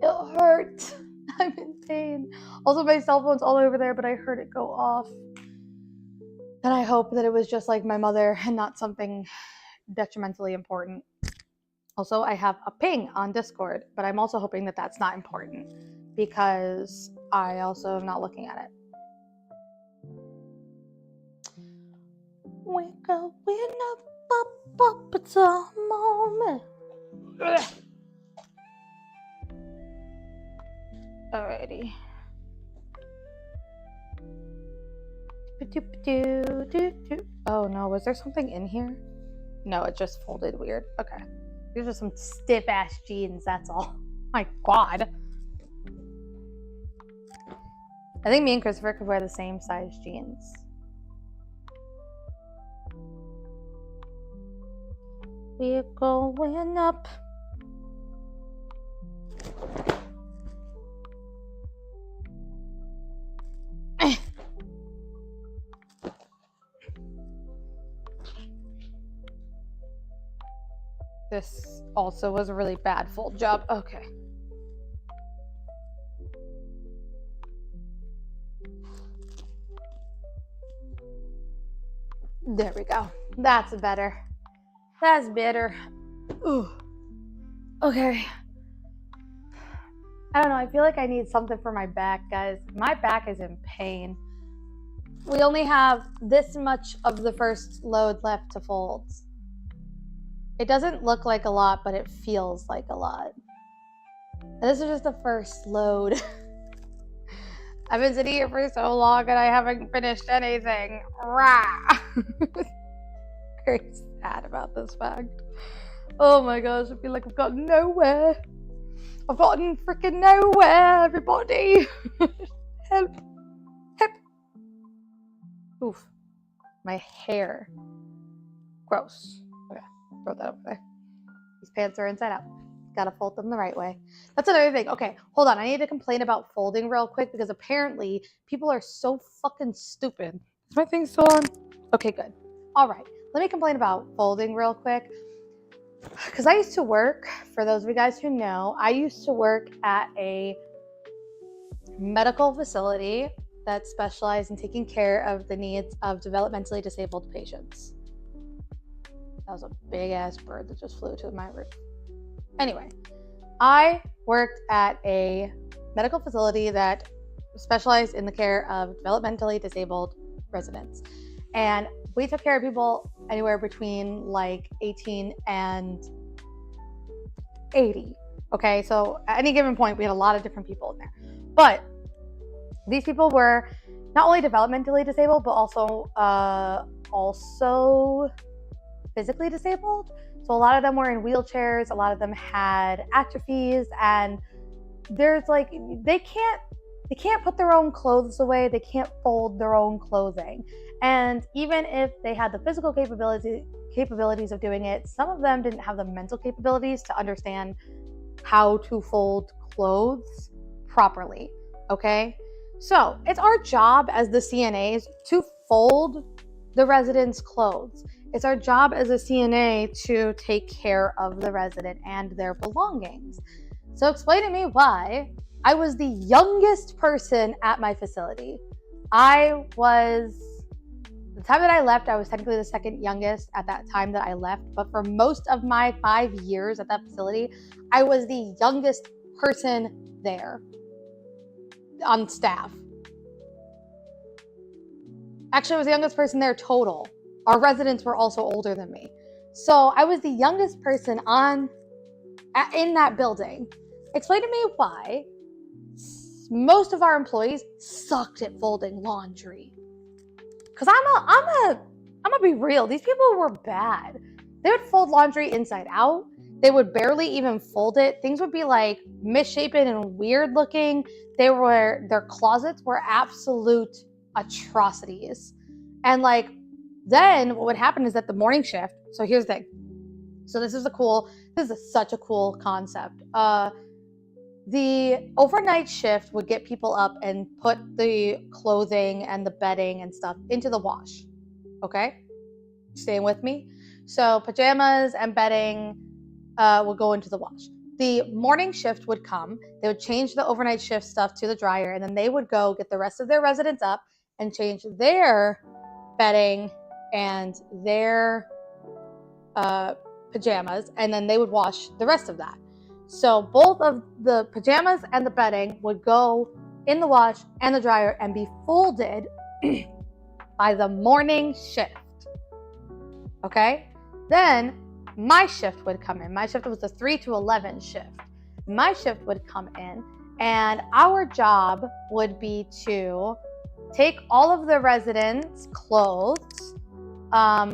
It hurt. I'm in pain. Also, my cell phone's all over there, but I heard it go off. And I hope that it was just like my mother and not something detrimentally important. Also, I have a ping on Discord, but I'm also hoping that that's not important because I also am not looking at it. We're going up, it's a moment. Ugh. Alrighty. Oh no, was there something in here? No, it just folded weird. Okay. These are some stiff ass jeans, that's all. My God. I think me and Christopher could wear the same size jeans. We're going up. This also was a really bad fold job. Okay. There we go. That's better. That's better. Ooh. Okay. I don't know. I feel like I need something for my back, guys. My back is in pain. We only have this much of the first load left to fold. It doesn't look like a lot, but it feels like a lot. And this is just the first load. I've been sitting here for so long and I haven't finished anything. Rah! Very sad about this fact. Oh my gosh, I feel like I've gotten nowhere. I've gotten freaking nowhere, everybody. Help. Help. Oof. My hair. Gross. Okay, throw that up there. These pants are inside out. Gotta fold them the right way. That's another thing. Okay, hold on. I need to complain about folding real quick because apparently people are so fucking stupid. Is my thing still on? Okay, good. All right. Let me complain about folding real quick. Because I used to work, for those of you guys who know, I used to work at a medical facility that specialized in taking care of the needs of developmentally disabled patients. That was a big ass bird that just flew to my roof. Anyway, I worked at a medical facility that specialized in the care of developmentally disabled residents. And we took care of people anywhere between like 18 and 80. Okay, so at any given point, we had a lot of different people in there. But these people were not only developmentally disabled, but also physically disabled. So a lot of them were in wheelchairs, a lot of them had atrophies, and there's like, they can't put their own clothes away, they can't fold their own clothing. And even if they had the physical capabilities of doing it, some of them didn't have the mental capabilities to understand how to fold clothes properly, okay? So it's our job as the CNAs to fold the residents' clothes. It's our job as a CNA to take care of the resident and their belongings. So explain to me why I was the youngest person at my facility. The time that I left, I was technically the second youngest at that time that I left. But for most of my 5 years at that facility, I was the youngest person there on staff. Actually, I was the youngest person there total. Our residents were also older than me. So I was the youngest person in that building. Explain to me why most of our employees sucked at folding laundry. Because I'm gonna be real. These people were bad. They would fold laundry inside out. They would barely even fold it. Things would be like misshapen and weird looking. Their closets were absolute atrocities. And like, then what would happen is that the morning shift, so here's the thing. So this is such a cool concept. The overnight shift would get people up and put the clothing and the bedding and stuff into the wash. Okay? Staying with me? So pajamas and bedding would go into the wash. The morning shift would come. They would change the overnight shift stuff to the dryer, and then they would go get the rest of their residents up and change their bedding and their pajamas, and then they would wash the rest of that. So both of the pajamas and the bedding would go in the wash and the dryer and be folded by the morning shift. Okay? Then my shift would come in. My shift was the 3 to 11 shift. My shift would come in, and our job would be to take all of the residents' clothes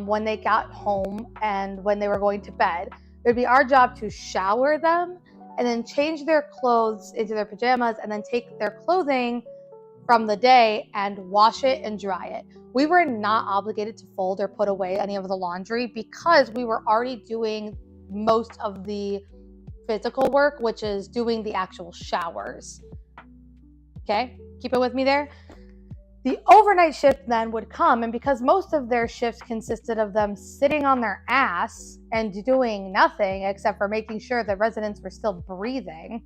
when they got home and when they were going to bed. It would be our job to shower them and then change their clothes into their pajamas and then take their clothing from the day and wash it and dry it. We were not obligated to fold or put away any of the laundry because we were already doing most of the physical work, which is doing the actual showers. Okay, keep it with me there. The overnight shift then would come, and because most of their shifts consisted of them sitting on their ass and doing nothing except for making sure the residents were still breathing,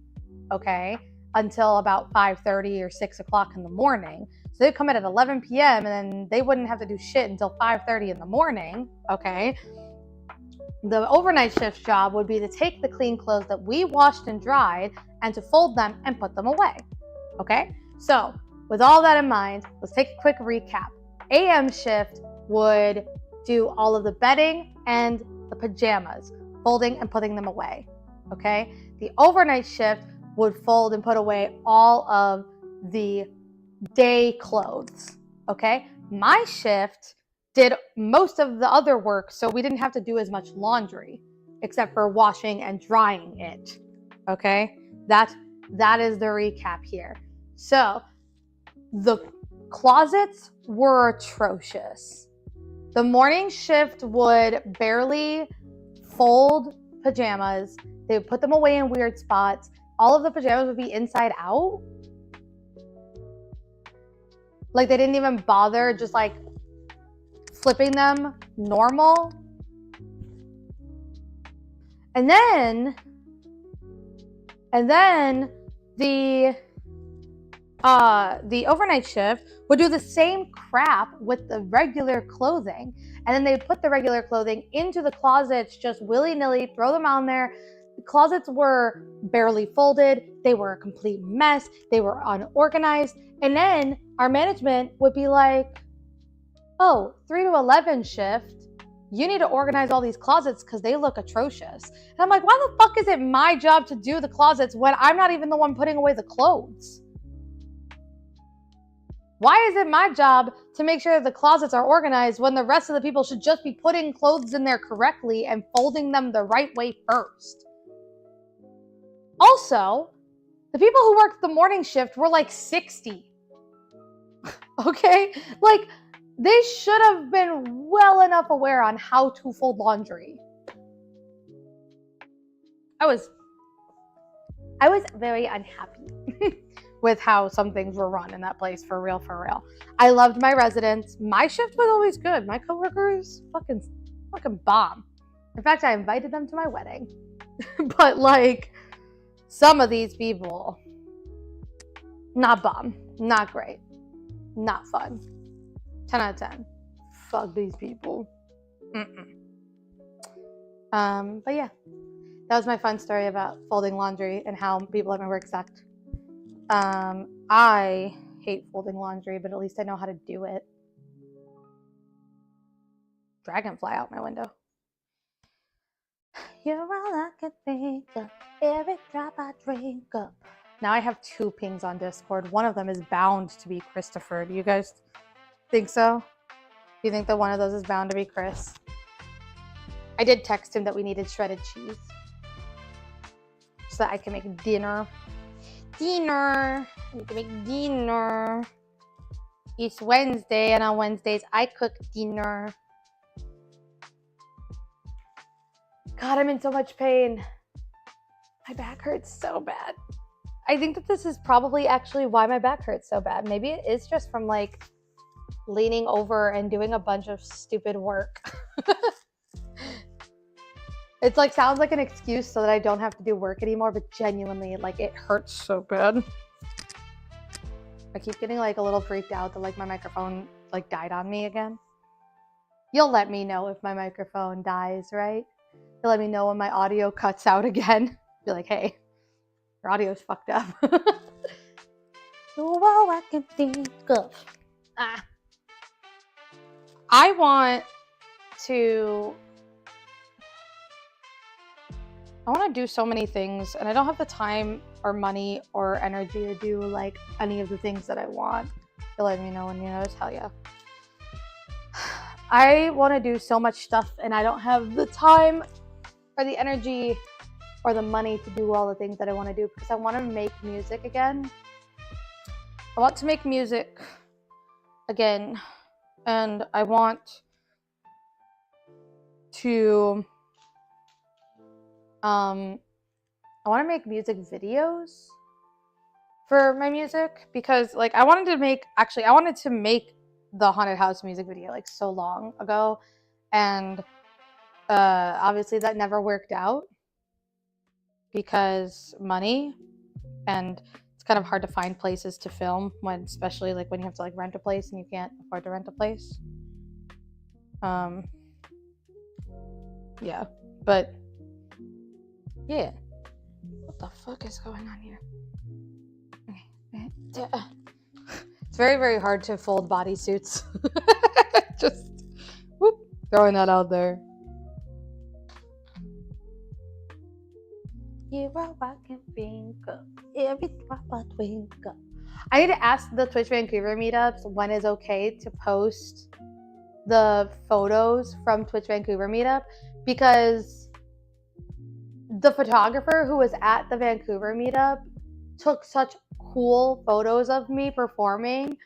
okay, until about 5:30 or 6 o'clock in the morning. So they'd come in at 11 p.m. and then they wouldn't have to do shit until 5:30 in the morning, okay? The overnight shift job would be to take the clean clothes that we washed and dried and to fold them and put them away, okay? So with all that in mind, let's take a quick recap. AM shift would do all of the bedding and the pajamas, folding and putting them away, okay? The overnight shift would fold and put away all of the day clothes, okay? My shift did most of the other work, so we didn't have to do as much laundry, except for washing and drying it, okay? That is the recap here. So the closets were atrocious. The morning shift would barely fold pajamas. They would put them away in weird spots. All of the pajamas would be inside out. Like they didn't even bother just like flipping them normal. And then the overnight shift would do the same crap with the regular clothing. And then they'd put the regular clothing into the closets just willy-nilly, throw them on there. The closets were barely folded. They were a complete mess. They were unorganized. And then our management would be like, oh, 3 to 11 shift, you need to organize all these closets because they look atrocious. And I'm like, why the fuck is it my job to do the closets when I'm not even the one putting away the clothes? Why is it my job to make sure that the closets are organized when the rest of the people should just be putting clothes in there correctly and folding them the right way first? Also, the people who worked the morning shift were like 60. Okay? Like, they should have been well enough aware on how to fold laundry. I was very unhappy with how some things were run in that place, for real. I loved my residents. My shift was always good. My coworkers, fucking bomb. In fact, I invited them to my wedding. But like, some of these people, not bomb, not great, not fun. 10 out of 10. Fuck these people. But yeah, that was my fun story about folding laundry and how people at my work sucked. I hate folding laundry, but at least I know how to do it. Dragonfly out my window. You're all I can think of, every drop I drink up. Now I have 2 pings on Discord. One of them is bound to be Christopher. Do you guys think so? Do you think that one of those is bound to be Chris? I did text him that we needed shredded cheese. so that I can make dinner. I need to make dinner. It's Wednesday, and on Wednesdays I cook dinner. God, I'm in so much pain. My back hurts so bad. I think that this is probably actually why my back hurts so bad. Maybe it is just from like leaning over and doing a bunch of stupid work. It's like sounds like an excuse so that I don't have to do work anymore, but genuinely, like, it hurts so bad. I keep getting like a little freaked out that like my microphone like died on me again. You'll let me know if my microphone dies, right? You'll let me know when my audio cuts out again. Be like, hey, your audio's fucked up. All I can think of. I want to do so many things, and I don't have the time or money or energy to do like any of the things that I want. You'll let me know when you notice. Hell yeah. I want to do so much stuff, and I don't have the time or the energy or the money to do all the things that I want to do, because I want to make music again. I want to make music again, and I want to make music videos for my music, because like I wanted to make the haunted house music video like so long ago, and obviously that never worked out because money, and it's kind of hard to find places to film when, especially like when you have to like rent a place and you can't afford to rent a place. Yeah, but yeah. What the fuck is going on here? It's very, very hard to fold bodysuits. Just whoop, throwing that out there. You're all I can think of. Every drop I twinkle. I need to ask the Twitch Vancouver meetups when is okay to post the photos from Twitch Vancouver meetup, because the photographer who was at the Vancouver meetup took such cool photos of me performing,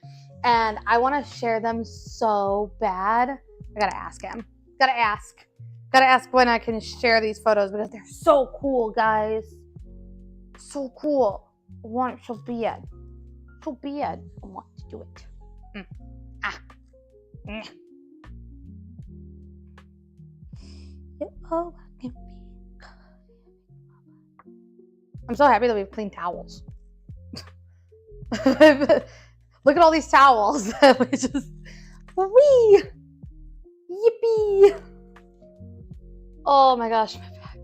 and I want to share them so bad. I gotta ask him. Gotta ask when I can share these photos, because they're so cool, guys. So cool. I want it so bad. So bad. I want to do it. Oh, I can be. I'm so happy that we have clean towels. Look at all these towels. We just, wee, yippee. Oh my gosh, my back.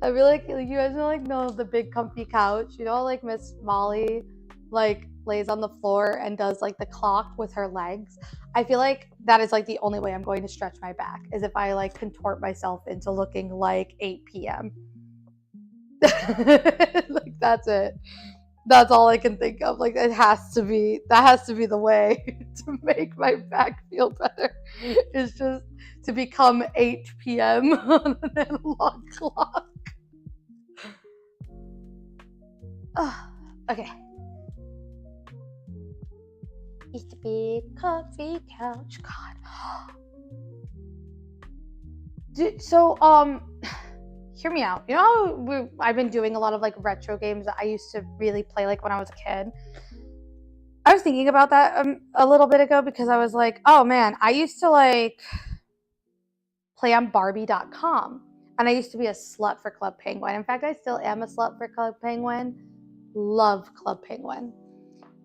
I feel like you guys know the big comfy couch. You know, like Miss Molly like lays on the floor and does like the clock with her legs. I feel like that is like the only way I'm going to stretch my back, is if I like contort myself into looking like 8 p.m. Like that's it. That's all I can think of. Like that has to be the way to make my back feel better. Is just to become 8 p.m. on an analog clock. Okay. Used to be comfy couch. God. So hear me out. You know, I've been doing a lot of like retro games that I used to really play like when I was a kid. I was thinking about that a little bit ago, because I was like, oh man, I used to like play on Barbie.com, and I used to be a slut for Club Penguin. In fact, I still am a slut for Club Penguin. Love Club Penguin.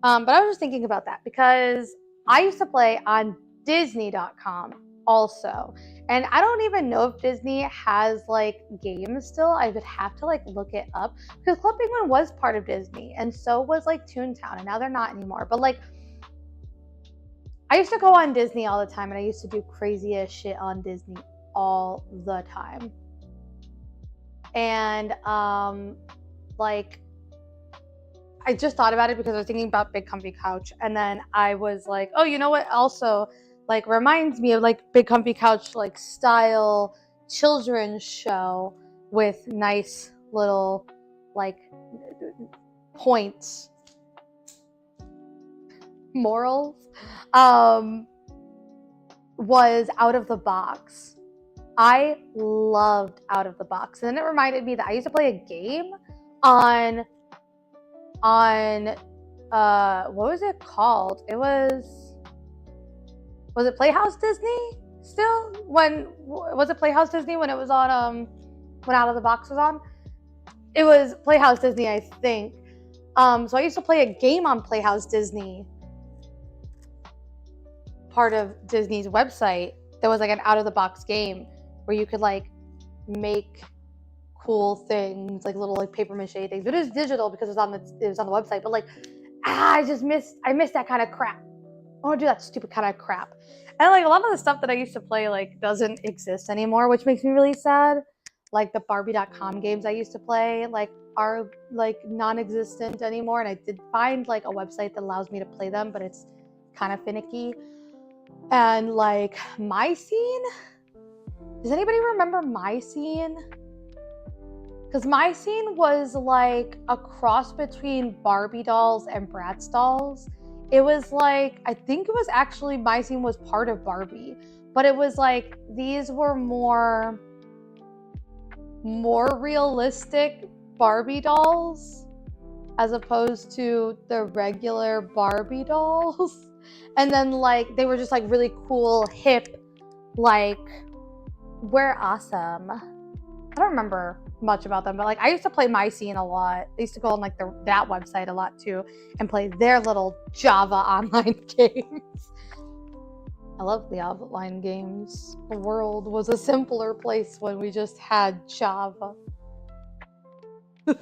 But I was just thinking about that, because I used to play on Disney.com also. And I don't even know if Disney has like games still. I would have to like look it up, because Club Penguin was part of Disney, and so was like Toontown, and now they're not anymore. But like, I used to go on Disney all the time, and I used to do crazy ass shit on Disney all the time. And like, I just thought about it because I was thinking about Big Comfy Couch, and then I was like, oh, you know what also like reminds me of like Big Comfy Couch like style children's show with nice little like points, morals, was Out of the Box. I loved Out of the Box. And then it reminded me that I used to play a game on what was it called? It was it Playhouse Disney still? Was it Playhouse Disney when it was on when Out of the Box was on? It was Playhouse Disney, I think. So I used to play a game on Playhouse Disney, part of Disney's website, that was like an out of the box game where you could like make cool things, like little like paper mache things. It is digital because it was on the website, but like I missed that kind of crap. I want to do that stupid kind of crap. And like a lot of the stuff that I used to play like doesn't exist anymore, which makes me really sad. Like the Barbie.com games I used to play like are like non-existent anymore. And I did find like a website that allows me to play them, but it's kind of finicky. And like My Scene, does anybody remember My Scene? Because My Scene was like a cross between Barbie dolls and Bratz dolls. It was like, I think it was actually, My Scene was part of Barbie, but it was like, these were more realistic Barbie dolls as opposed to the regular Barbie dolls. And then like, they were just like really cool, hip, like, we're awesome. I don't remember much about them, but like I used to play My Scene a lot. I used to go on like that website a lot too and play their little Java online games. I love the online games. The world was a simpler place when we just had Java. The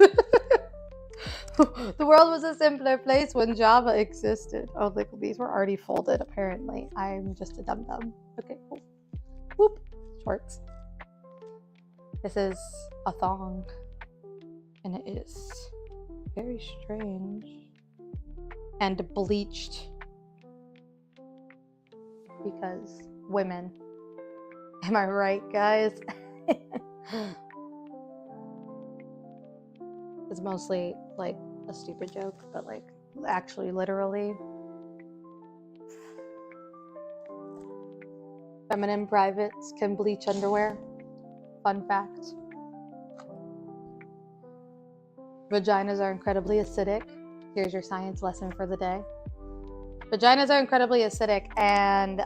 world was a simpler place when Java existed. Oh, like these were already folded apparently. I'm just a dum-dum. Okay, cool. Whoop. Shorts. This is a thong, and it is very strange and bleached because women. Am I right, guys? It's mostly like a stupid joke, but like actually literally. Feminine privates can bleach underwear. Fun fact. Vaginas are incredibly acidic. Here's your science lesson for the day. Vaginas are incredibly acidic, and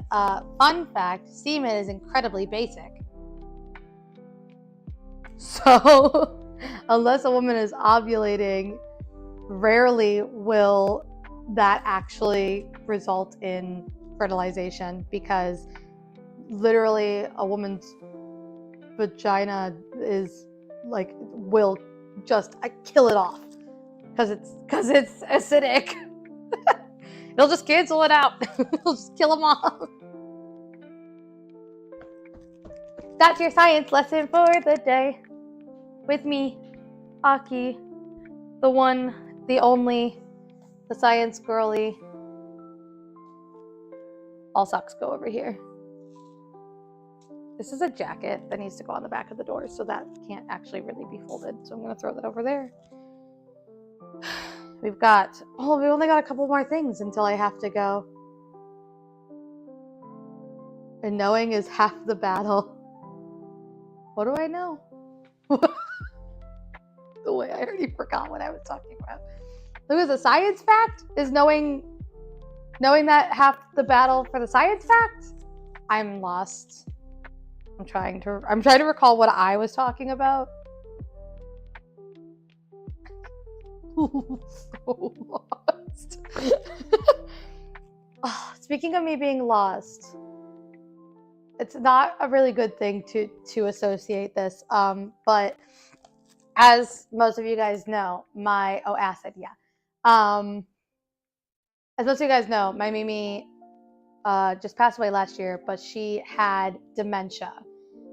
fun fact, semen is incredibly basic. So, unless a woman is ovulating, rarely will that actually result in fertilization, because literally a woman's vagina is like will just kill it off because it's acidic. It'll just cancel it out. It'll just kill them off. That's your science lesson for the day with me, Aki, the one, the only, the science girly. All socks go over here. This is a jacket that needs to go on the back of the door, so that can't actually really be folded. So I'm going to throw that over there. We only got a couple more things until I have to go. And knowing is half the battle. What do I know? The way I already forgot what I was talking about. It was a science fact? Is knowing that half the battle for the science fact? I'm lost. I'm trying to recall what I was talking about. So lost. Oh, speaking of me being lost, it's not a really good thing to associate this. But as most of you guys know, as most of you guys know, my Mimi just passed away last year, but she had dementia.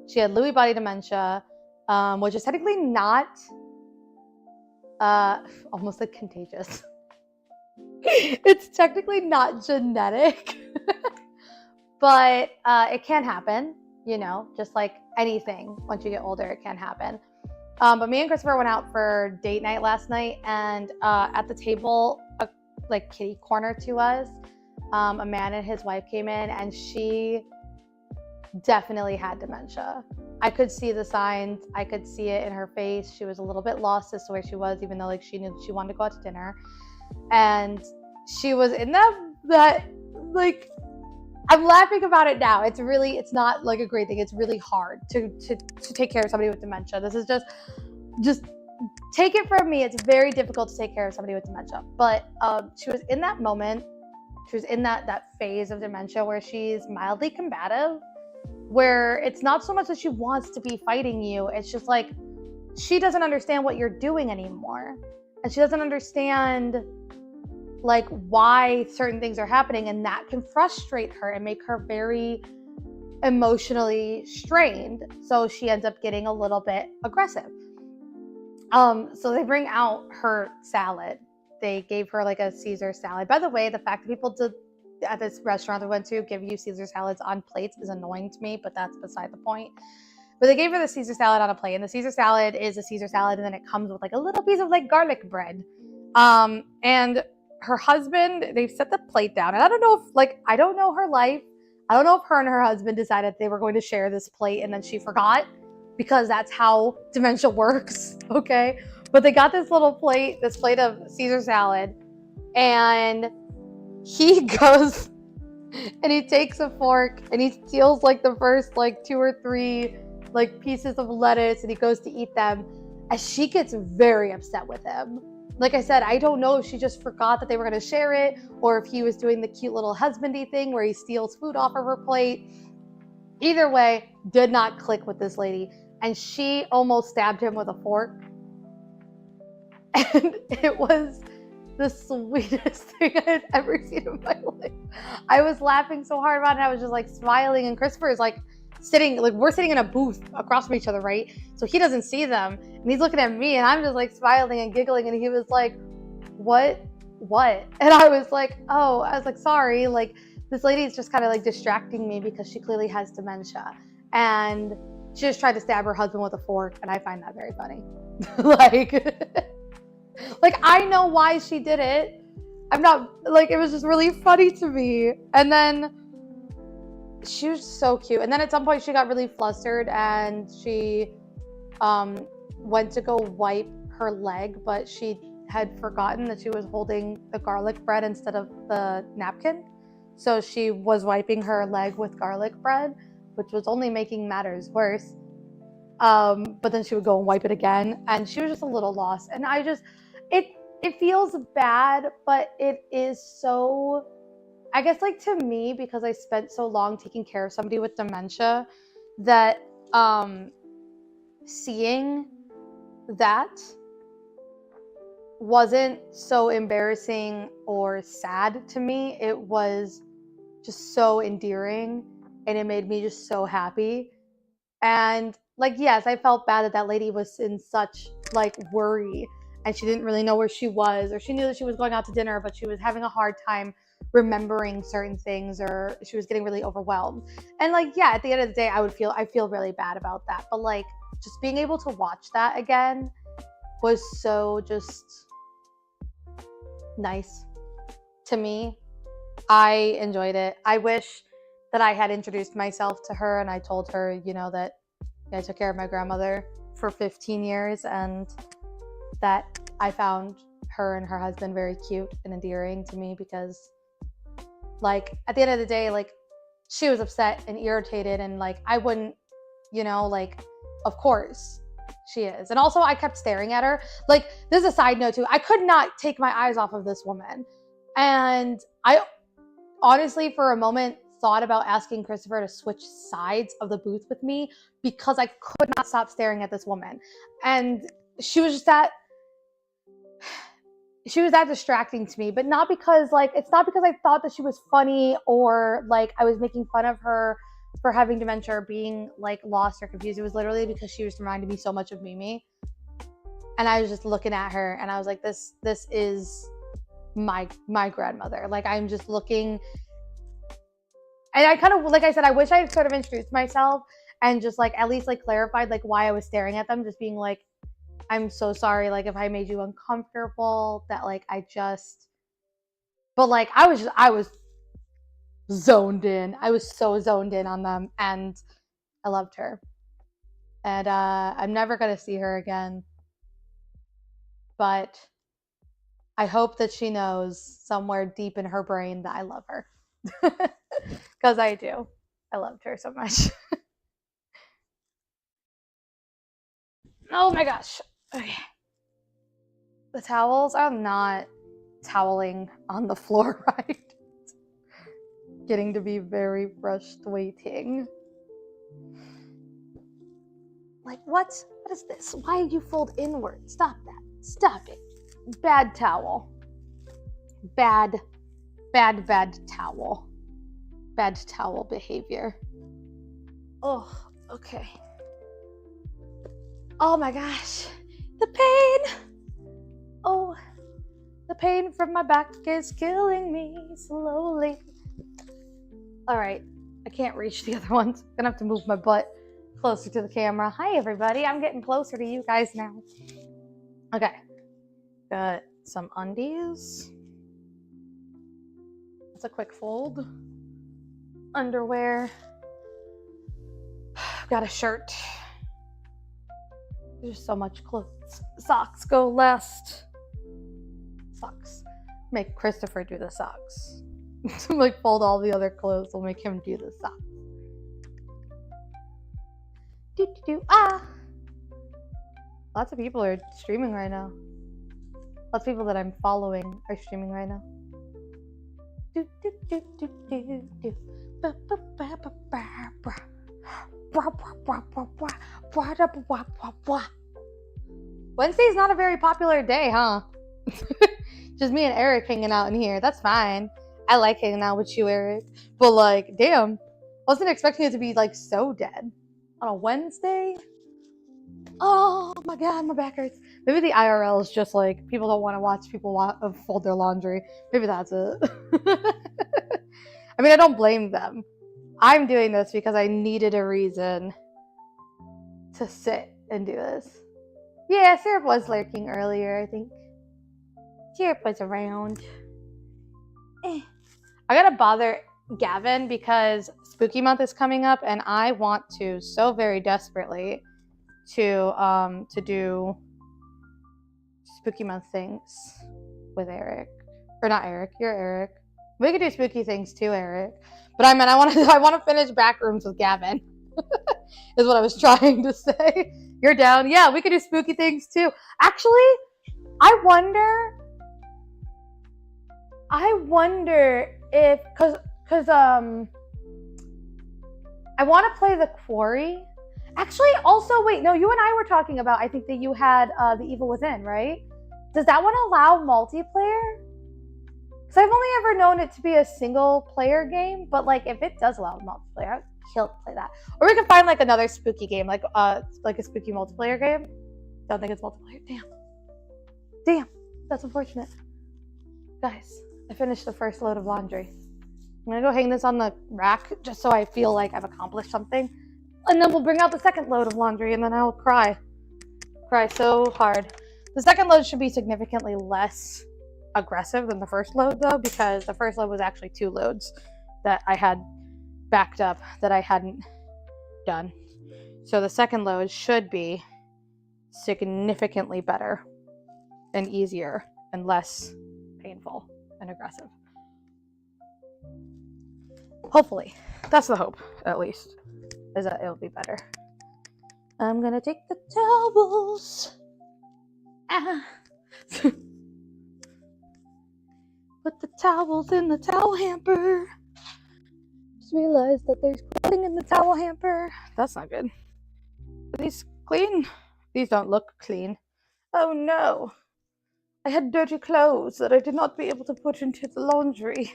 She had Lewy body dementia, which is technically not almost like contagious. It's technically not genetic, but it can happen, just like anything. Once you get older, it can happen. But me and Christopher went out for date night last night, and at the table, like kitty corner to us, a man and his wife came in, and she definitely had dementia. I could see the signs. I could see it in her face. She was a little bit lost as to where she was, even though like she knew she wanted to go out to dinner. And she was in that like, I'm laughing about it now. It's not like a great thing. It's really hard to take care of somebody with dementia. This is just take it from me. It's very difficult to take care of somebody with dementia. But she was in that moment. She was in that phase of dementia where she's mildly combative, where it's not so much that she wants to be fighting you. It's just like she doesn't understand what you're doing anymore. And she doesn't understand like why certain things are happening, and that can frustrate her and make her very emotionally strained. So she ends up getting a little bit aggressive. So they bring out her salad. They gave her like a Caesar salad. By the way, the fact that people at this restaurant we went to give you Caesar salads on plates is annoying to me, but that's beside the point. But they gave her the Caesar salad on a plate, and the Caesar salad is a Caesar salad, and then it comes with like a little piece of like garlic bread. And her husband, they set the plate down, and I don't know if I don't know her life. I don't know if her and her husband decided they were going to share this plate and then she forgot, because that's how dementia works, okay? But they got this plate of Caesar salad, and he goes and he takes a fork and he steals like the first like 2 or 3 like pieces of lettuce, and he goes to eat them, and she gets very upset with him. Like I said, I don't know if she just forgot that they were going to share it, or if he was doing the cute little husbandy thing where he steals food off of her plate. Either way, did not click with this lady, and she almost stabbed him with a fork. And it was the sweetest thing I had ever seen in my life. I was laughing so hard about it. I was just like smiling, and Christopher is like we're sitting in a booth across from each other, right? So he doesn't see them, and he's looking at me, and I'm just like smiling and giggling, and he was like, what? And I was like, sorry, like this lady is just kind of like distracting me because she clearly has dementia, and she just tried to stab her husband with a fork, and I find that very funny. like I know why she did it. I'm not like, it was just really funny to me. And then she was so cute. And then at some point she got really flustered, and she went to go wipe her leg, but she had forgotten that she was holding the garlic bread instead of the napkin. So she was wiping her leg with garlic bread, which was only making matters worse. But then she would go and wipe it again, and she was just a little lost. And it feels bad, but it is so, I guess, like, to me, because I spent so long taking care of somebody with dementia, that seeing that wasn't so embarrassing or sad to me. It was just so endearing, and it made me just so happy. And like, yes, I felt bad that lady was in such like worry, and she didn't really know where she was, or she knew that she was going out to dinner, but she was having a hard time remembering certain things, or she was getting really overwhelmed. And like, yeah, at the end of the day, I feel really bad about that. But like, just being able to watch that again was so just nice to me. I enjoyed it. I wish that I had introduced myself to her, and I told her, that I took care of my grandmother for 15 years, and that I found her and her husband very cute and endearing to me, because like, at the end of the day, like, she was upset and irritated, and like, I wouldn't, like, of course she is. And also, I kept staring at her. Like, this is a side note too. I could not take my eyes off of this woman. And I honestly, for a moment, thought about asking Christopher to switch sides of the booth with me, because I could not stop staring at this woman. And she was that distracting to me, but not because it's not because I thought that she was funny, or like I was making fun of her for having dementia or being like lost or confused. It was literally because she was reminding me so much of Mimi. And I was just looking at her, and I was like, this is my grandmother. Like, I'm just looking. And I kind of, like I said, I wish I had sort of introduced myself and just like at least like clarified like why I was staring at them, just being like, I'm so sorry, like, if I made you uncomfortable, that, like, but, like, I was zoned in. I was so zoned in on them, and I loved her. And I'm never going to see her again. But I hope that she knows somewhere deep in her brain that I love her. Because I do. I loved her so much. Oh my gosh. Okay. The towels are not toweling on the floor right. Getting to be very frustrating. Like, what? What is this? Why do you fold inward? Stop that. Stop it. Bad towel. Bad towel. Bad towel behavior. Oh, okay. Oh my gosh. The pain. Oh, the pain from my back is killing me slowly. All right. I can't reach the other ones. I'm gonna have to move my butt closer to the camera. Hi, everybody. I'm getting closer to you guys now. Okay. Got some undies. It's a quick fold. Underwear. Got a shirt. There's so much clothes. Socks go last. Socks. Make Christopher do the socks. Like, fold all the other clothes. We'll make him do the socks. Ah! Lots of people are streaming right now. Lots of people that I'm following are streaming right now. Wednesday's not a very popular day, huh? Just me and Eric hanging out in here. That's fine. I like hanging out with you, Eric. But, like, damn. Wasn't expecting it to be, like, so dead. On a Wednesday? Oh my god, my back hurts. Maybe the IRL is just like, people don't want to watch people fold their laundry. Maybe that's it. I mean, I don't blame them. I'm doing this because I needed a reason to sit and do this. Yeah, Syrup was lurking earlier, I think. Syrup was around. I gotta bother Gavin because Spooky Month is coming up, and I want to so very desperately to do Spooky Month things with Eric. Or not Eric, you're Eric. We could do spooky things too, Eric. But I meant I want to finish Backrooms with Gavin. Is what I was trying to say. You're down? Yeah, we could do spooky things too. Actually, I wonder if cause I want to play The Quarry. Actually, also, wait, no, you and I were talking about, I think that you had The Evil Within, right? Does that one allow multiplayer? Because I've only ever known it to be a single player game, but like if it does allow multiplayer, I'd kill to play that. Or we can find like another spooky game, like a spooky multiplayer game. Don't think it's multiplayer. Damn, that's unfortunate. Guys, I finished the first load of laundry. I'm gonna go hang this on the rack just so I feel like I've accomplished something. And then we'll bring out the second load of laundry and then I'll cry. Cry so hard. The second load should be significantly less aggressive than the first load though, because the first load was actually 2 loads that I had backed up that I hadn't done. So the second load should be significantly better and easier and less painful and aggressive. Hopefully. That's the hope, at least, is that it'll be better. I'm gonna take the towels. Put the towels in the towel hamper. Just realized that there's clothing in the towel hamper. That's not good. Are these clean? These don't look clean. Oh no. I had dirty clothes that I did not be able to put into the laundry.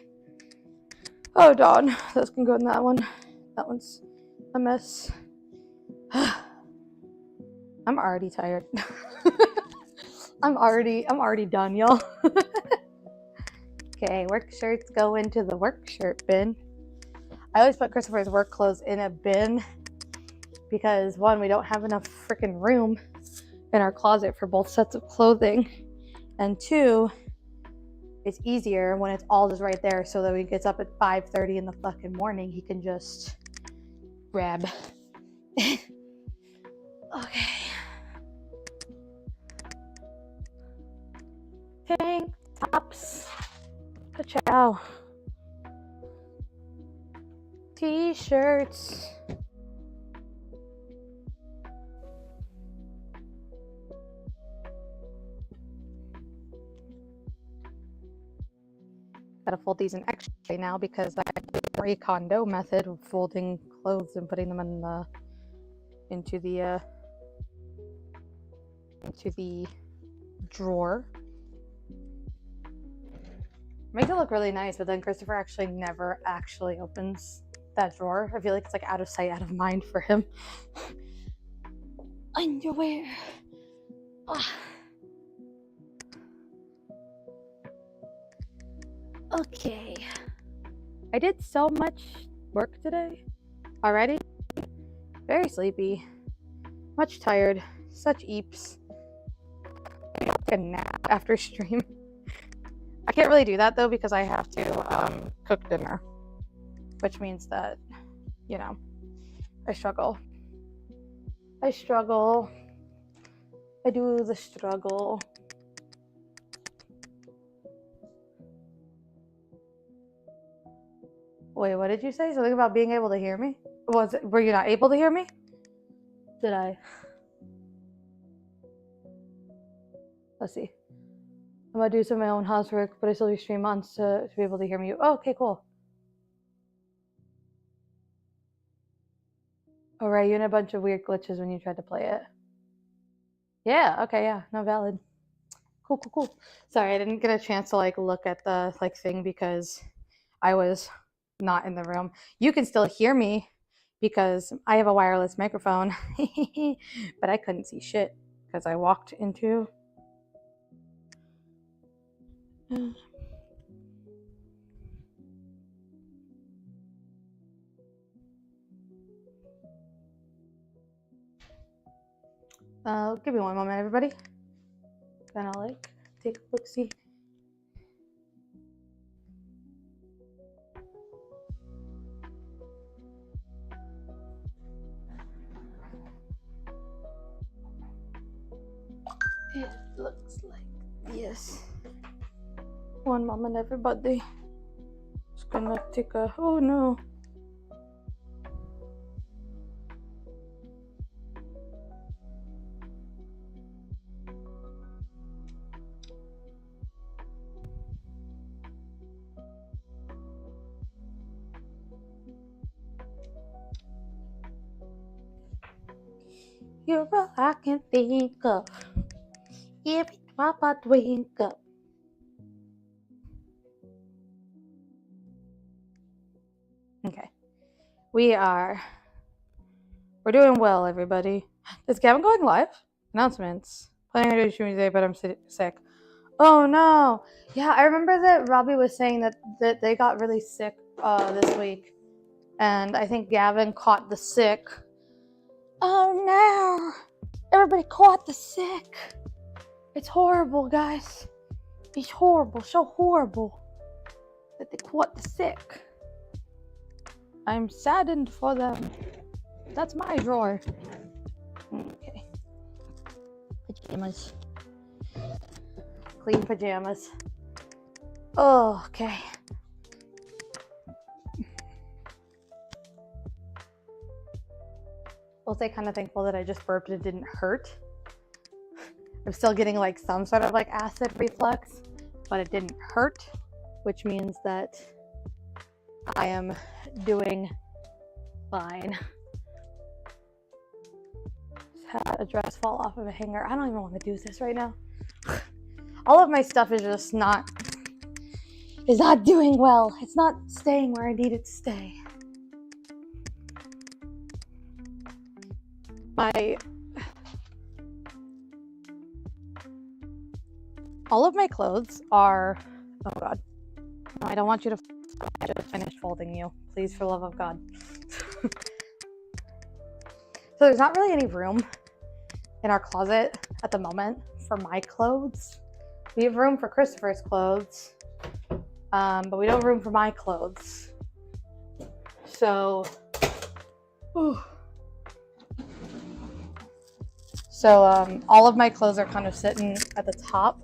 Oh darn. Those can go in that one. That one's a mess. I'm already tired. I'm already done, y'all. Okay, work shirts go into the work shirt bin. I always put Christopher's work clothes in a bin because 1, we don't have enough freaking room in our closet for both sets of clothing. And two, it's easier when it's all just right there, so that when he gets up at 5:30 in the fucking morning, he can just grab. Okay. Tank tops. Ka-chow. T-shirts. Gotta fold these in extra now because I have the Marie Kondo method of folding clothes and putting them in the into the drawer. Makes it look really nice, but then Christopher actually never actually opens that drawer. I feel like it's like out of sight, out of mind for him. Underwear. Ugh. Okay. I did so much work today already. Very sleepy. Much tired. Such eeps. A nap after stream. I can't really do that though because I have to cook dinner, which means that, you know, I struggle. I do the struggle. Wait, what did you say? Something about being able to hear me? Were you not able to hear me? Did I? Let's see. I'm gonna do some of my own housework, but I still do stream on to be able to hear me. Oh, okay, cool. Oh, right, you had a bunch of weird glitches when you tried to play it. Yeah, okay, yeah, no, valid. Cool. Sorry, I didn't get a chance to like look at the like thing because I was not in the room. You can still hear me because I have a wireless microphone, but I couldn't see shit because I walked into. Give me one moment, everybody. Kind of like take a look, see. It looks like yes. One moment, everybody. Just gonna take a. Oh no. You're all I can think of. Every time I wake up. Okay. We're doing well, everybody. Is Gavin going live? Announcements. Planning on doing streaming today, but I'm sick. Oh no. Yeah, I remember that Robbie was saying that they got really sick this week. And I think Gavin caught the sick. Oh no. Everybody caught the sick. It's horrible, guys. It's horrible, so horrible that they caught the sick. I'm saddened for them. That's my drawer. Okay. Pajamas. Clean pajamas. Oh, okay. I'll say kind of thankful that I just burped and it didn't hurt. I'm still getting like some sort of like acid reflux, but it didn't hurt, which means that I am doing fine. Just had a dress fall off of a hanger. I don't even want to do this right now. All of my stuff is just not doing well. It's not staying where I need it to stay. All of my clothes are, oh God, no, I don't want you to, I just finished folding you, please, for love of God. So there's not really any room in our closet at the moment for my clothes. We have room for Christopher's clothes, but we don't have room for my clothes. So, all of my clothes are kind of sitting at the top.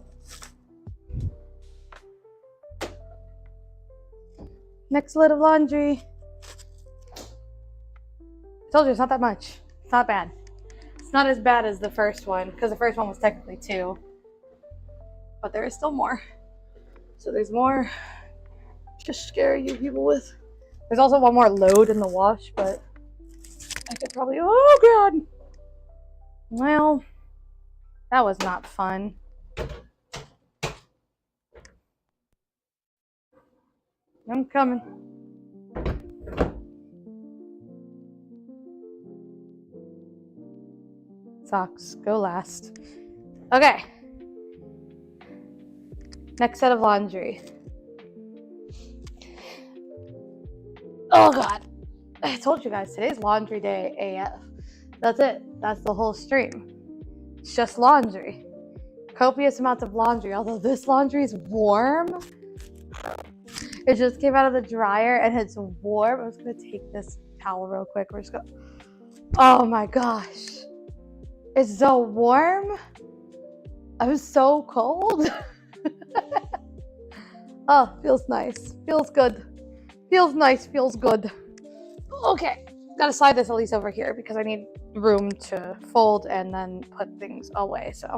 Next load of laundry. I told you it's not that much. It's not bad. It's not as bad as the first one, because the first one was technically 2. But there is still more. So there's more to scare you people with. There's also one more load in the wash, but I could probably, oh God. Well, that was not fun. I'm coming. Socks go last. Okay. Next set of laundry. Oh God. I told you guys, today's laundry day AF. That's it. That's the whole stream. It's just laundry. Copious amounts of laundry, although this laundry is warm. It just came out of the dryer and it's warm. I'm just gonna take this towel real quick. We're just gonna, oh my gosh. It's so warm. I'm so cold. Oh, feels nice. Feels good. Feels nice, feels good. Okay, gotta slide this at least over here because I need room to fold and then put things away, so.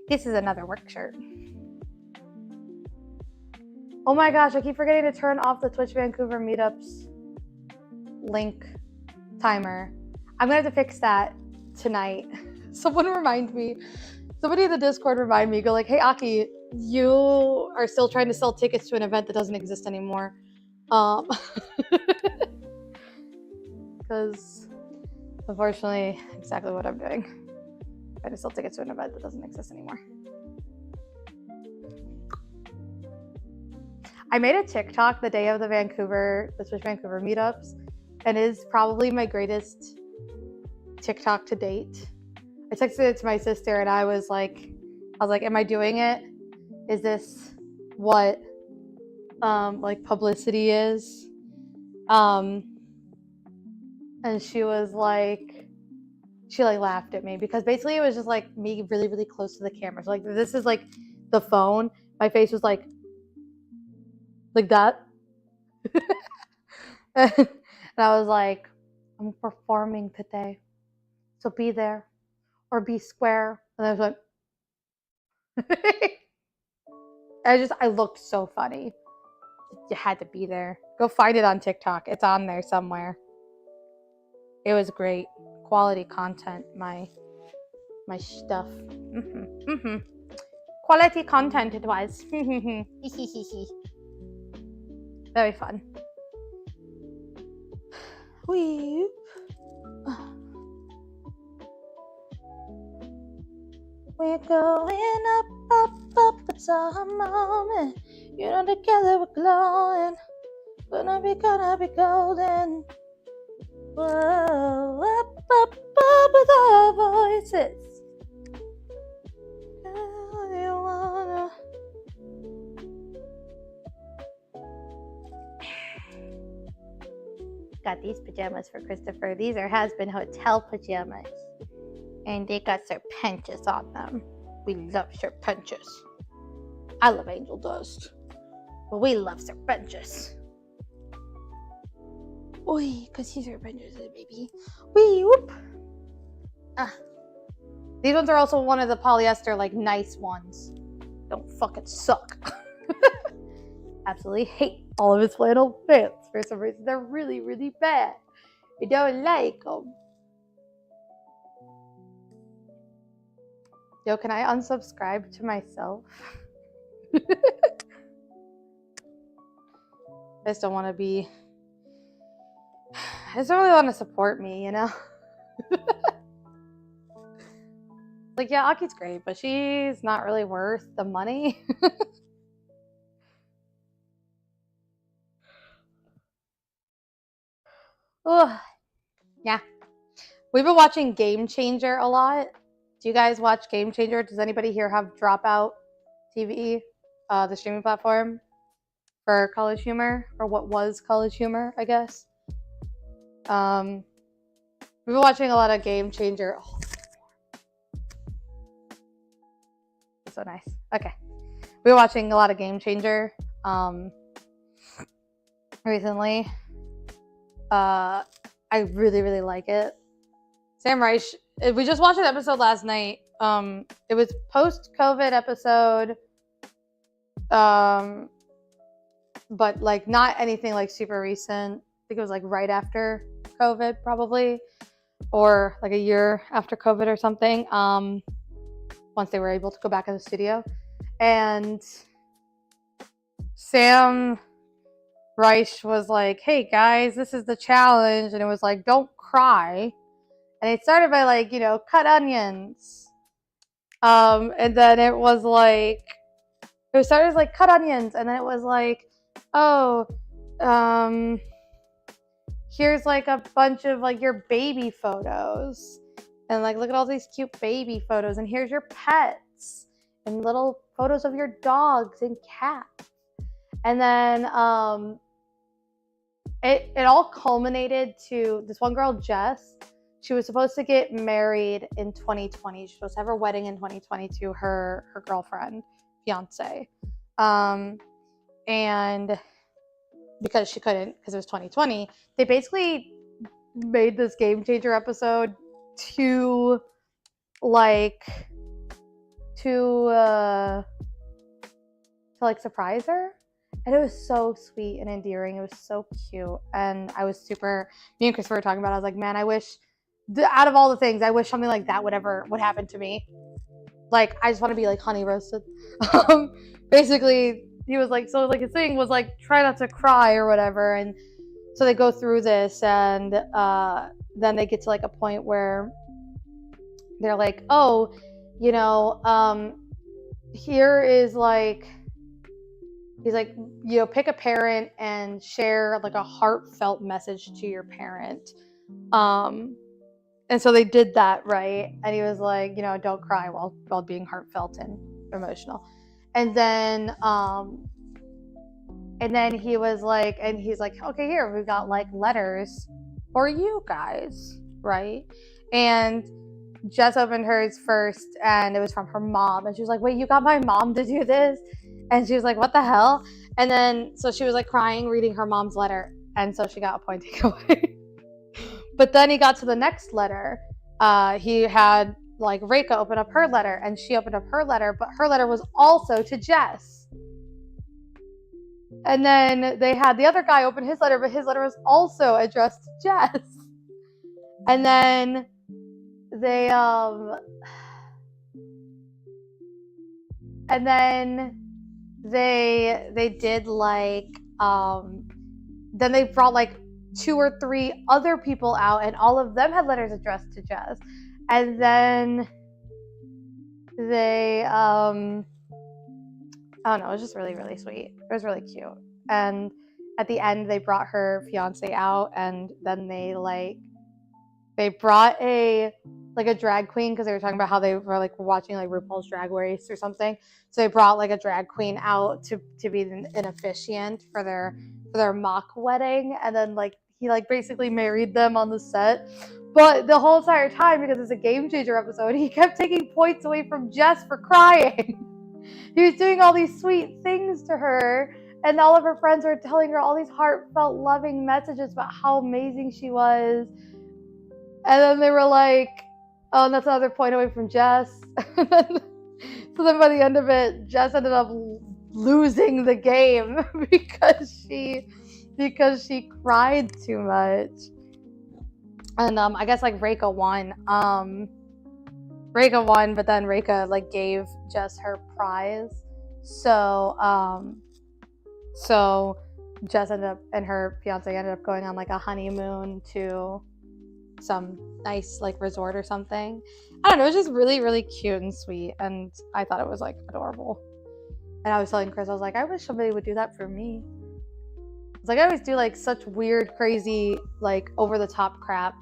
This is another work shirt. Oh my gosh, I keep forgetting to turn off the Twitch Vancouver meetups link timer. I'm gonna have to fix that tonight. Someone remind me. Somebody in the Discord remind me, go like, hey Aki, you are still trying to sell tickets to an event that doesn't exist anymore. Because unfortunately, exactly what I'm doing. Trying to sell tickets to an event that doesn't exist anymore. I made a TikTok the day of the Twitch Vancouver meetups, and it is probably my greatest TikTok to date. I texted it to my sister and I was like, am I doing it? Is this what like publicity is? And she was like, she like laughed at me because basically it was just like me really, really close to the camera. So like this is like the phone. My face was like that. And I was like, I'm performing today. So be there or be square. And I was like, I looked so funny. You had to be there. Go find it on TikTok. It's on there somewhere. It was great. Quality content, my stuff. Quality content it was. Very fun. Weep. We're going up, it's our moment. You know, together we're glowing. Gonna be golden. Whoa, up with our voices. You wanna. Got these pajamas for Christopher. These are has-been hotel pajamas. And they got serpentious on them. We love serpentious. I love angel dust. But we love serpentious. Oi, because he's serpentious, baby. Wee, whoop. These ones are also one of the polyester, like, nice ones. Don't fucking suck. Absolutely hate all of his flannel pants. For some reason, they're really, really bad. I don't like them. Yo, can I unsubscribe to myself? I just don't want to be... I just don't really want to support me, you know? Like, yeah, Aki's great, but she's not really worth the money. Ugh. Yeah. We've been watching Game Changer a lot. Do you guys watch Game Changer? Does anybody here have Dropout TV, the streaming platform for College Humor, or what was College Humor, I guess? We've been watching a lot of Game Changer. Oh, so nice. Okay. We've been watching a lot of Game Changer recently. I really, really like it. Sam Reich, we just watched an episode last night. It was post-COVID episode, but like not anything like super recent. I think it was like right after COVID probably, or like a year after COVID or something, once they were able to go back in the studio. And Sam Reich was like, hey guys, this is the challenge. And it was like, don't cry. And it started by like, cut onions. And then it was like, it started as like cut onions. And then it was like, oh, here's like a bunch of like your baby photos. And like, look at all these cute baby photos. And here's your pets. And little photos of your dogs and cats. And then it all culminated to this one girl, Jess. She was supposed to get married in 2020. She was supposed to have her wedding in 2020 to her girlfriend, fiance. And because she couldn't, because it was 2020, they basically made this Game Changer episode to surprise her. And it was so sweet and endearing. It was so cute. And I was me and Christopher were talking about it. I was like, man, I wish, out of all the things, I wish something like that would happen to me. Like, I just want to be like honey roasted. Basically, he was like, so like his thing was like, try not to cry or whatever. And so they go through this, and then they get to like a point where they're like, oh, here is like, he's like, pick a parent and share like a heartfelt message to your parent. And so they did that, right? And he was like, don't cry while being heartfelt and emotional. And then he was like, and he's like, okay, here, we've got like letters for you guys, right? And Jess opened hers first, and it was from her mom. And she was like, wait, you got my mom to do this? And she was like, what the hell? And then, so she was like crying, reading her mom's letter. And so she got a point taken away. But then he got to the next letter. He had like Reika open up her letter, and she opened up her letter, but her letter was also to Jess. And then they had the other guy open his letter, but his letter was also addressed to Jess. And then they did like then they brought like 2 or 3 other people out, and all of them had letters addressed to Jess. And then they I don't know, it was just really, really sweet. It was really cute. And at the end they brought her fiance out, and then they brought a drag queen, because they were talking about how they were like watching like RuPaul's Drag Race or something. So they brought like a drag queen out to be an officiant for their mock wedding, and then like he like basically married them on the set. But the whole entire time, because it's a Game Changer episode, he kept taking points away from Jess for crying. He was doing all these sweet things to her, and all of her friends were telling her all these heartfelt, loving messages about how amazing she was. And then they were like, oh, and that's another point away from Jess. So then by the end of it, Jess ended up losing the game because she cried too much. And I guess like Reika won. Reika won, but then Reika like gave Jess her prize. So Jess ended up, and her fiance ended up going on like a honeymoon to some nice like resort or something. I don't know, it was just really, really cute and sweet, and I thought it was like adorable. And I was telling Chris, I was like, I wish somebody would do that for me. It's like I always do like such weird, crazy, like over the top crap,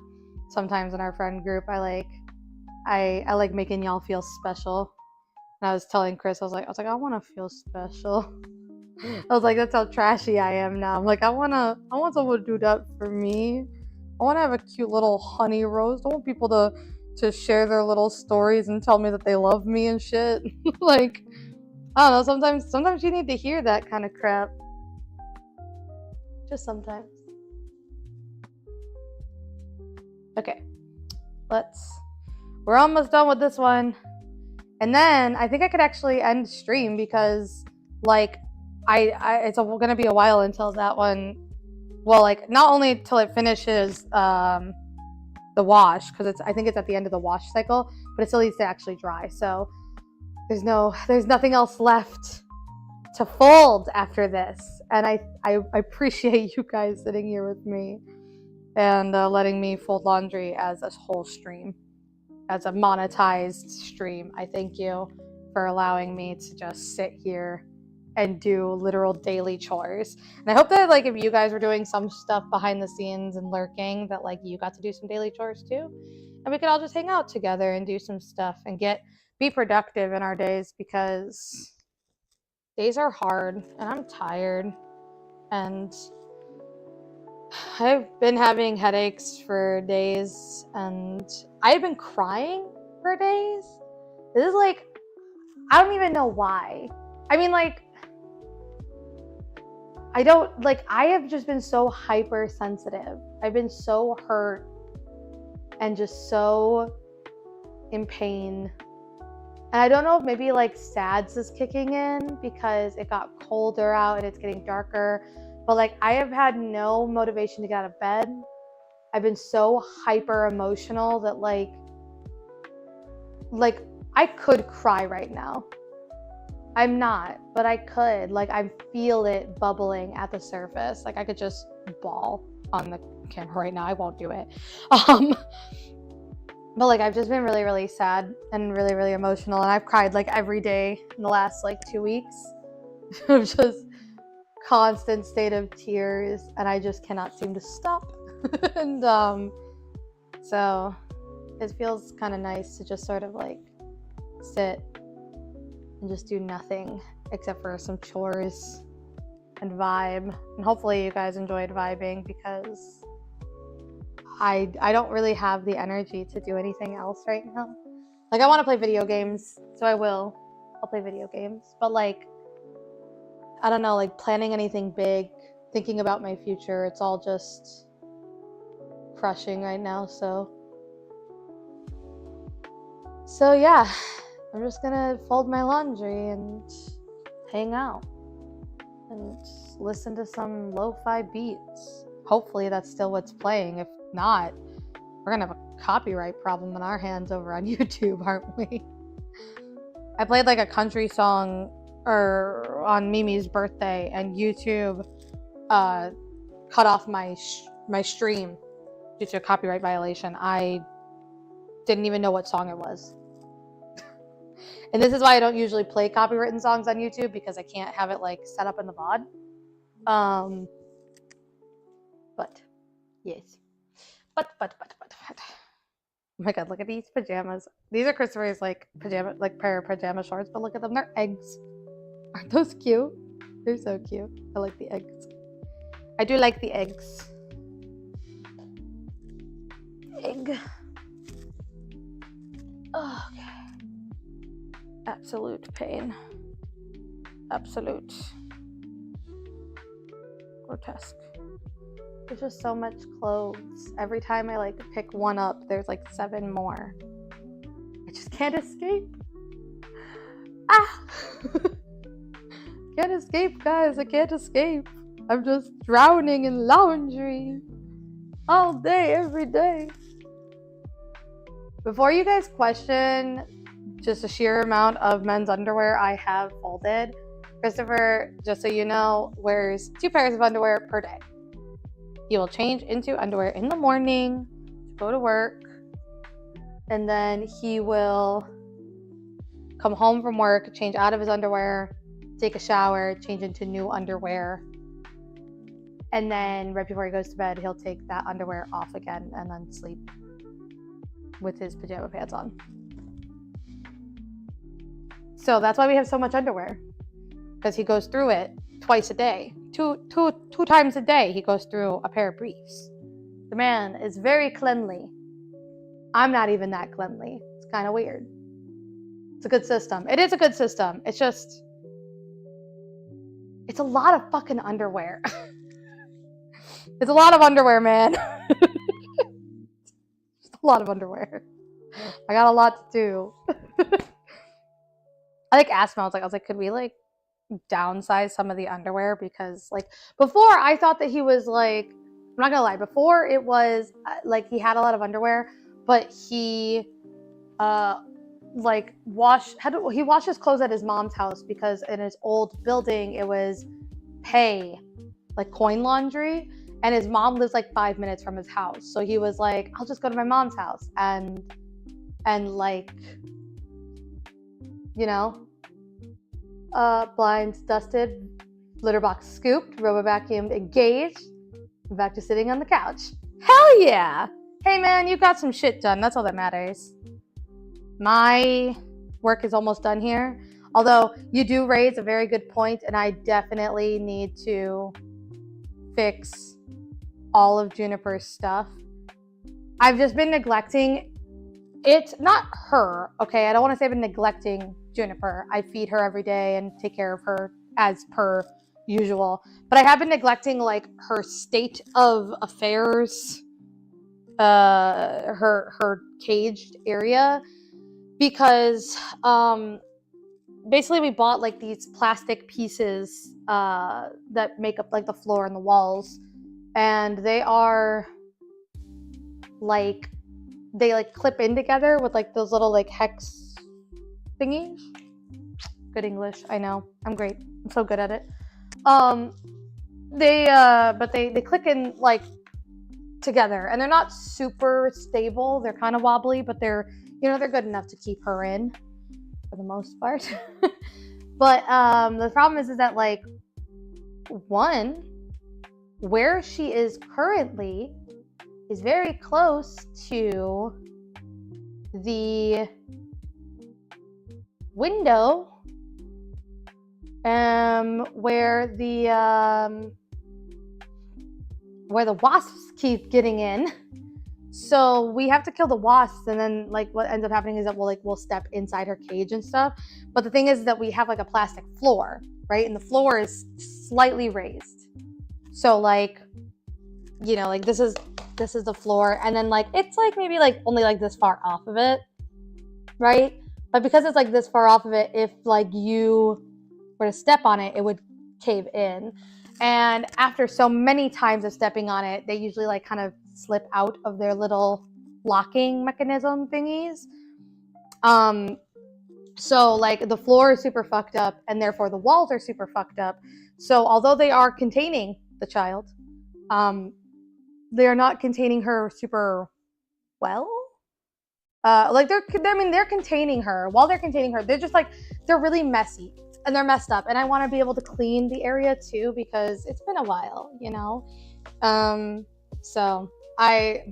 sometimes in our friend group, I like making y'all feel special. And I was telling Chris, I was like, I want to feel special. I was like, that's how trashy I am now. I'm like, I want someone to do that for me. I want to have a cute little honey roast. I want people to share their little stories and tell me that they love me and shit. Like, I don't know, sometimes you need to hear that kind of crap. Just sometimes. Okay. We're almost done with this one. And then I think I could actually end stream because like it's gonna be a while until that one. Well, like not only till it finishes the wash, because I think it's at the end of the wash cycle, but it still needs to actually dry. So there's nothing else left to fold after this. And I appreciate you guys sitting here with me and letting me fold laundry as a whole stream, as a monetized stream. I thank you for allowing me to just sit here and do literal daily chores. And I hope that like if you guys were doing some stuff behind the scenes and lurking, that like you got to do some daily chores too, and we could all just hang out together and do some stuff and be productive in our days, because days are hard and I'm tired and I've been having headaches for days and I've been crying for days. This is like, I don't even know why. I mean, like, I have just been so hypersensitive. I've been so hurt and just so in pain. And I don't know if maybe like SADS is kicking in because it got colder out and it's getting darker. But like I have had no motivation to get out of bed. I've been so hyper emotional that like I could cry right now. I'm not, but I could. Like I feel it bubbling at the surface. Like I could just bawl on the camera right now. I won't do it. But like I've just been really, really sad and really, really emotional, and I've cried like every day in the last like 2 weeks. I'm just constant state of tears, and I just cannot seem to stop. And so it feels kind of nice to just sort of like sit and just do nothing except for some chores and vibe. And hopefully you guys enjoyed vibing, because I don't really have the energy to do anything else right now. Like I want to play video games, so I'll play video games, but like I don't know, like planning anything big, thinking about my future, it's all just crushing right now. So yeah, I'm just gonna fold my laundry and hang out and listen to some lo-fi beats. Hopefully that's still what's playing. If not, we're gonna have a copyright problem on our hands over on YouTube, aren't we? I played like a country song on Mimi's birthday, and YouTube cut off my stream due to a copyright violation. I didn't even know what song it was. And this is why I don't usually play copywritten songs on YouTube, because I can't have it like set up in the VOD. But yes. But. Oh my god, look at these pajamas. These are Christopher's like pair of pajama shorts, but look at them, they're eggs. Aren't those cute? They're so cute. I like the eggs. I do like the eggs. Egg. Oh, okay. Absolute pain. Absolute. Grotesque. There's just so much clothes. Every time I like pick one up, there's like 7 more. I just can't escape. Ah! Can't escape, guys. I can't escape. I'm just drowning in laundry all day, every day. Before you guys question just the sheer amount of men's underwear I have folded, Christopher, just so you know, wears 2 pairs of underwear per day. He will change into underwear in the morning to go to work, and then he will come home from work, change out of his underwear, take a shower, change into new underwear, and then right before he goes to bed, he'll take that underwear off again and then sleep. with his pajama pants on. So that's why we have so much underwear, because he goes through it twice a day. Two times a day he goes through a pair of briefs. The man is very cleanly. I'm not even that cleanly. It's kind of weird. It's a good system. It is a good system. It's just, it's a lot of fucking underwear. It's a lot of underwear, man. It's a lot of underwear. I got a lot to do. I like asked him, I was like, could we like downsize some of the underwear? Because like before I thought that he was like, I'm not gonna lie, before it was like he had a lot of underwear, but he like he washed his clothes at his mom's house, because in his old building it was like coin laundry, and his mom lives like 5 minutes from his house. So he was like, I'll just go to my mom's house and like, you know, blinds dusted, litter box scooped, robot vacuumed, engaged, and back to sitting on the couch. Hell yeah! Hey man, you got some shit done. That's all that matters. My work is almost done here. Although you do raise a very good point, and I definitely need to fix all of Juniper's stuff. I've just been neglecting it, not her, okay? I don't want to say I've been neglecting Juniper. I feed her every day and take care of her as per usual. But I have been neglecting like her state of affairs, her caged area, because basically we bought like these plastic pieces that make up like the floor and the walls, and they are like, they like clip in together with like those little like hex thingies. Good English, I know, I'm great, I'm so good at it. They click in like together, and they're not super stable, they're kind of wobbly, but they're, you know, they're good enough to keep her in for the most part. But the problem is that like, one, where she is currently is very close to the window where the wasps keep getting in. So we have to kill the wasps, and then like what ends up happening is that we'll step inside her cage and stuff. But the thing is that we have like a plastic floor, right? And the floor is slightly raised. So like, you know, like this is the floor, and then like it's like maybe like only like this far off of it, right? But because it's like this far off of it, if like you were to step on it, it would cave in. And after so many times of stepping on it, they usually like kind of slip out of their little locking mechanism thingies. So like the floor is super fucked up, and therefore the walls are super fucked up. So although they are containing the child, they are not containing her super well. Like they're containing her. While they're containing her, they're just like, they're really messy and they're messed up. And I want to be able to clean the area too, because it's been a while, you know? But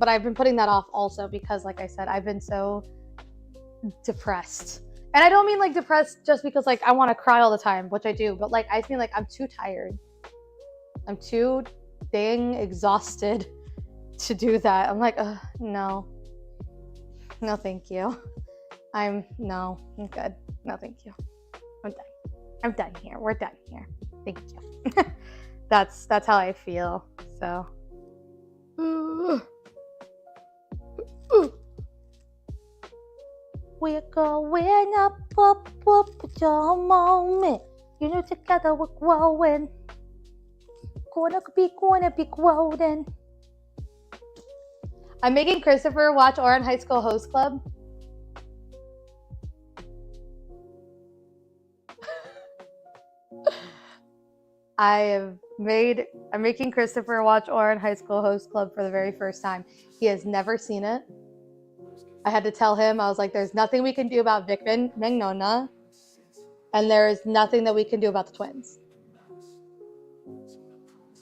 I've been putting that off also because, like I said, I've been so depressed. And I don't mean like depressed just because like I want to cry all the time, which I do, but like I feel like I'm too tired. I'm too dang exhausted to do that. I'm like, no, thank you. I'm good. No, thank you. I'm done here. We're done here. Thank you. That's how I feel. So. We're going up with your moment. You know, together we're growing. Gonna be growing. I'm making Christopher watch Oran High School Host Club. I'm making Christopher watch Oran High School Host Club for the very first time. He has never seen it. I had to tell him, I was like, there's nothing we can do about Vic Mignogna, and there is nothing that we can do about the twins.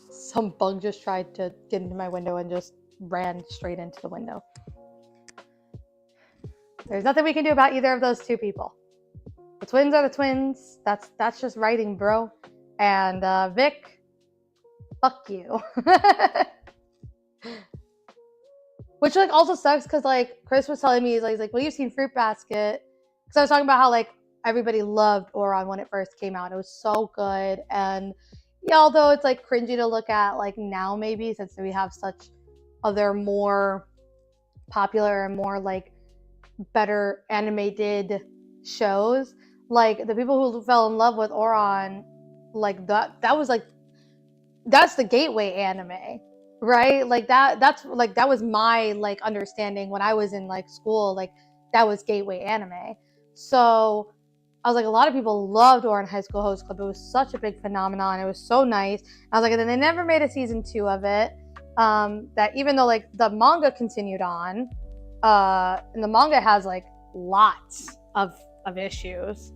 Some bug just tried to get into my window and just ran straight into the window. There's nothing we can do about either of those two people. The twins are the twins. That's just writing, bro. And Vic, fuck you. Which like also sucks because like Chris was telling me, he's like, well, you've seen Fruit Basket. Because I was talking about how like everybody loved Oron when it first came out. It was so good. And yeah, although it's like cringy to look at like now maybe, since we have such other more popular and more like better animated shows, like the people who fell in love with Oron, like that was like, that's the gateway anime, right? Like that's like, that was my like understanding when I was in like school, like that was gateway anime. So I was like, a lot of people loved Oran High School Host Club. It was such a big phenomenon. It was so nice. I was like, and then they never made a season 2 of it. That even though like the manga continued on, and the manga has like lots of issues,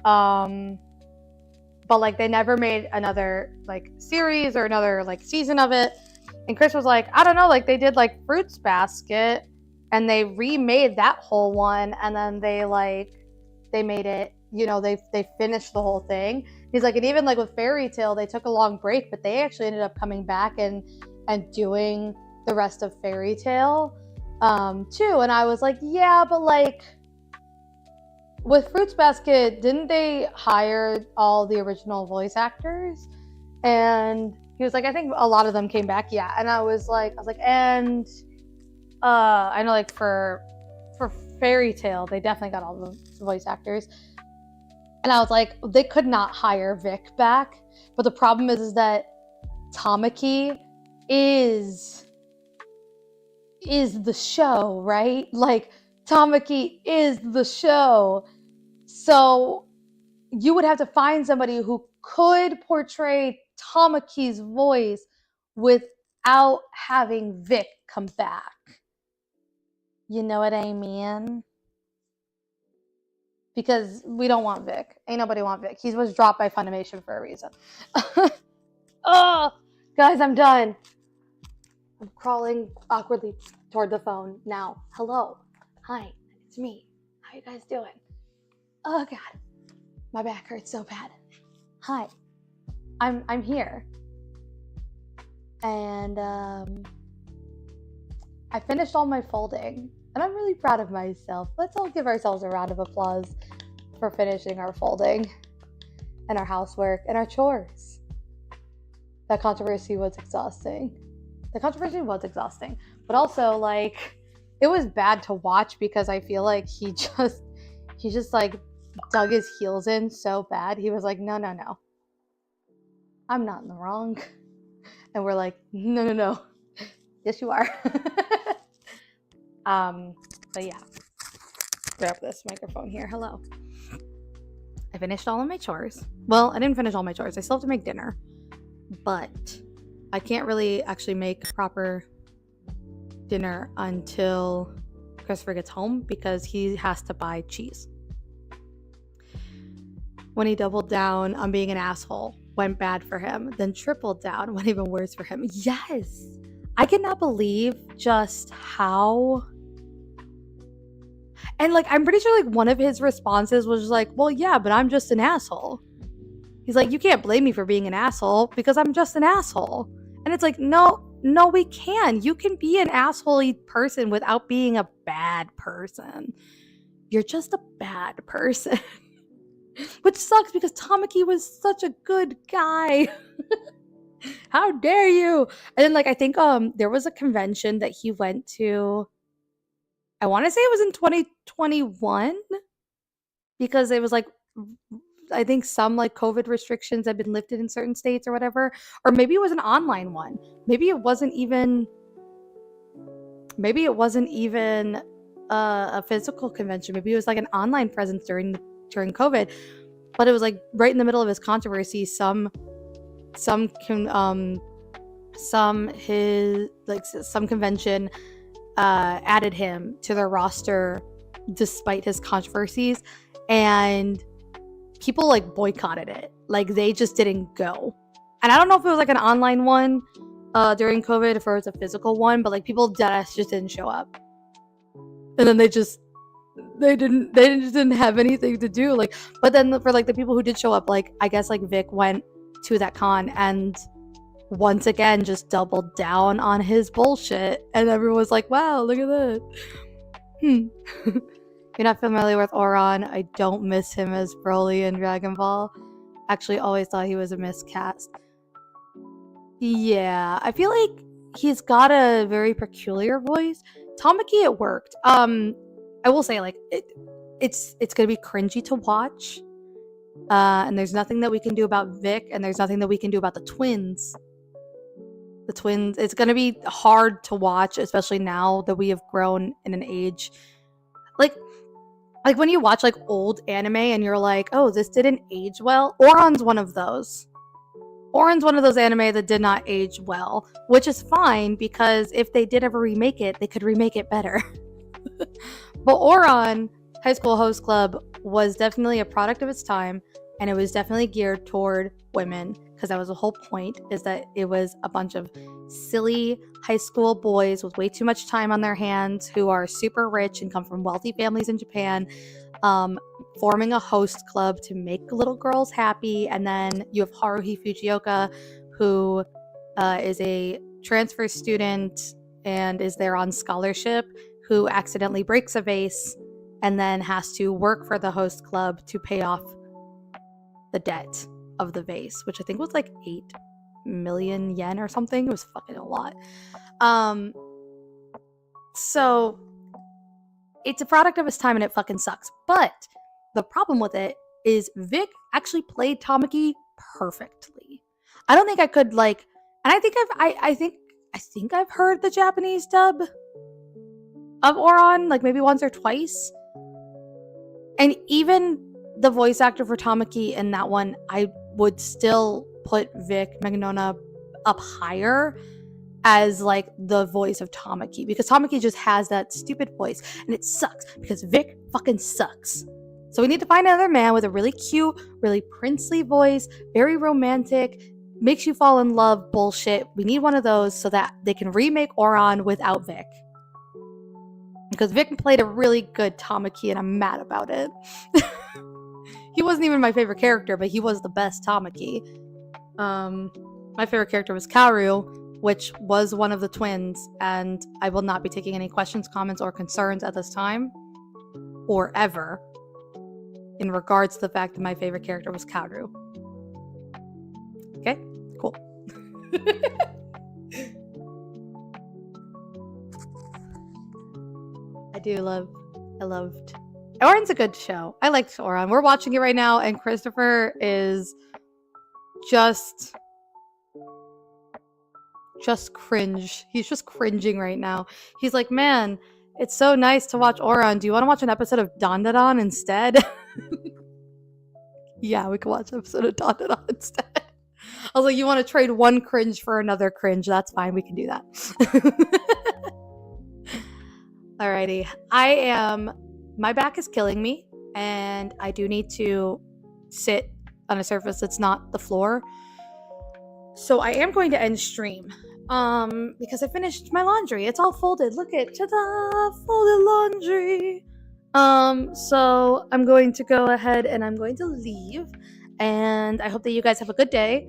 but like they never made another like series or another like season of it. And Chris was like, I don't know, like they did like Fruits Basket and they remade that whole one, and then they made it, you know, they finished the whole thing. He's like, and even like with Fairy Tail, they took a long break, but they actually ended up coming back and doing the rest of Fairy Tail too. And I was like, yeah, but like with Fruits Basket, didn't they hire all the original voice actors? And he was like, I think a lot of them came back. Yeah. And I was like, and I know like for Fairy Tail, they definitely got all the voice actors. And I was like, they could not hire Vic back. But the problem is that Tamaki is the show, right? Like Tamaki is the show. So you would have to find somebody who could portray Tamaki's voice without having Vic come back. You know what I mean? Because we don't want Vic. Ain't nobody want Vic. He was dropped by Funimation for a reason. Oh, guys, I'm done. I'm crawling awkwardly toward the phone now. Hello. Hi, it's me. How you guys doing? Oh God, my back hurts so bad. Hi, I'm here. And I finished all my folding, and I'm really proud of myself. Let's all give ourselves a round of applause for finishing our folding and our housework and our chores. That controversy was exhausting. But also like it was bad to watch because I feel like he just like dug his heels in so bad. He was like, no, I'm not in the wrong. And we're like, no. Yes, you are. But yeah, grab this microphone here. Hello. I finished all of my chores. Well, I didn't finish all my chores. I still have to make dinner, but I can't really actually make proper dinner until Christopher gets home because he has to buy cheese. When he doubled down on being an asshole, went bad for him, then tripled down, went even worse for him. Yes. I cannot believe just how... And like, I'm pretty sure like one of his responses was like, well, yeah, but I'm just an asshole. He's like, you can't blame me for being an asshole because I'm just an asshole. And it's like, no, we can. You can be an asshole-y person without being a bad person. You're just a bad person. Which sucks because Tamaki was such a good guy. How dare you? And then like, I think there was a convention that he went to. I want to say it was in 2021 because it was like, I think some like COVID restrictions had been lifted in certain states or whatever. Or maybe it was an online one. Maybe it wasn't even a physical convention. Maybe it was like an online presence during COVID. But it was like right in the middle of his controversy, some convention added him to their roster despite his controversies, and people like boycotted it. Like they just didn't go. And I don't know if it was like an online one during COVID, if it was a physical one, but like people deadass just didn't show up. And then they just they just didn't have anything to do. Like, but then for like the people who did show up, like I guess like Vic went to that con and once again just doubled down on his bullshit, and everyone was like, wow, look at that. You're not familiar with Oron. I don't miss him as Broly in Dragon Ball. Actually always thought he was a miscast. Yeah, I feel like he's got a very peculiar voice. Tamaki, it worked. I will say, like, it's gonna be cringy to watch. And there's nothing that we can do about Vic, and there's nothing that we can do about the twins. The twins, it's gonna be hard to watch, especially now that we have grown in an age. Like when you watch like old anime and you're like, oh, this didn't age well. Oron's one of those. Oron's one of those anime that did not age well, which is fine because if they did ever remake it, they could remake it better. But Oron High School Host Club was definitely a product of its time, and it was definitely geared toward women because that was the whole point, is that it was a bunch of silly high school boys with way too much time on their hands who are super rich and come from wealthy families in Japan, forming a host club to make little girls happy. And then you have Haruhi Fujioka, who is a transfer student and is there on scholarship, who accidentally breaks a vase and then has to work for the host club to pay off the debt of the vase, which I think was like 8 million yen or something. It was fucking a lot. So it's a product of its time and it fucking sucks. But the problem with it is Vic actually played Tamaki perfectly. I don't think I could like, and I think I've heard the Japanese dub of Oron like maybe once or twice. And even the voice actor for Tamaki in that one, I would still put Vic Mignogna up higher as like the voice of Tamaki, because Tamaki just has that stupid voice and it sucks because Vic fucking sucks. So we need to find another man with a really cute, really princely voice, very romantic, makes you fall in love bullshit. We need one of those so that they can remake Oron without Vic. Because Vic played a really good Tamaki and I'm mad about it. He wasn't even my favorite character, but he was the best Tamaki. My favorite character was Kaoru, which was one of the twins, and I will not be taking any questions, comments, or concerns at this time, or ever, in regards to the fact that my favorite character was Kaoru. Okay? Cool. I loved Oron's a good show. I liked Oron. We're watching it right now, and Christopher is just cringe. He's just cringing right now. He's like, man, it's so nice to watch Oron. Do you want to watch an episode of DONOTHON instead? Yeah, we can watch an episode of DONOTHON instead. I was like, you want to trade one cringe for another cringe? That's fine. We can do that. Alrighty. My back is killing me, and I do need to sit on a surface that's not the floor. So I am going to end stream. Because I finished my laundry. It's all folded. Look at ta-da! Folded laundry. So I'm going to go ahead and I'm going to leave. And I hope that you guys have a good day.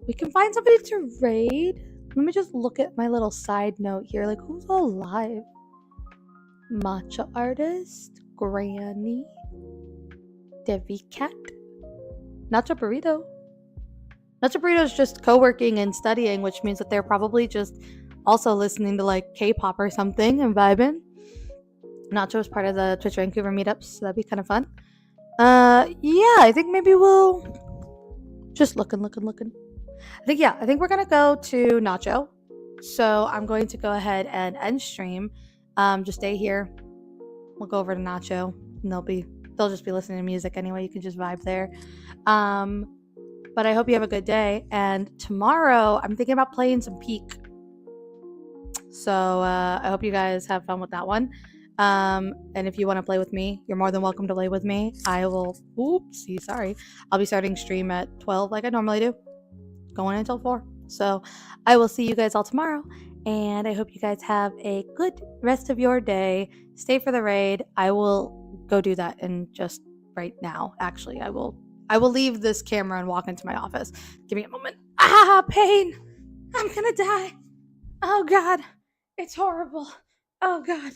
We can find somebody to raid. Let me just look at my little side note here. Like, who's all live? Matcha artist, Granny, Devi Cat, Nacho Burrito. Nacho Burrito's just co-working and studying, which means that they're probably just also listening to like K-pop or something and vibing. Nacho is part of the Twitch Vancouver meetups, so that'd be kind of fun. Yeah, I think maybe we'll just looking. I think we're gonna go to Nacho. So I'm going to go ahead and end stream. Just stay here. We'll go over to Nacho, and they'll just be listening to music anyway. You can just vibe there. But I hope you have a good day. And tomorrow, I'm thinking about playing some Peak. So I hope you guys have fun with that one. And if you want to play with me, you're more than welcome to play with me. I'll be starting stream at 12 like I normally do, going until 4. So I will see you guys all tomorrow. And I hope you guys have a good rest of your day. Stay for the raid. I will go do that in just right now. Actually, I will leave this camera and walk into my office. Give me a moment. Ah, pain. I'm gonna die. Oh God, it's horrible. Oh God,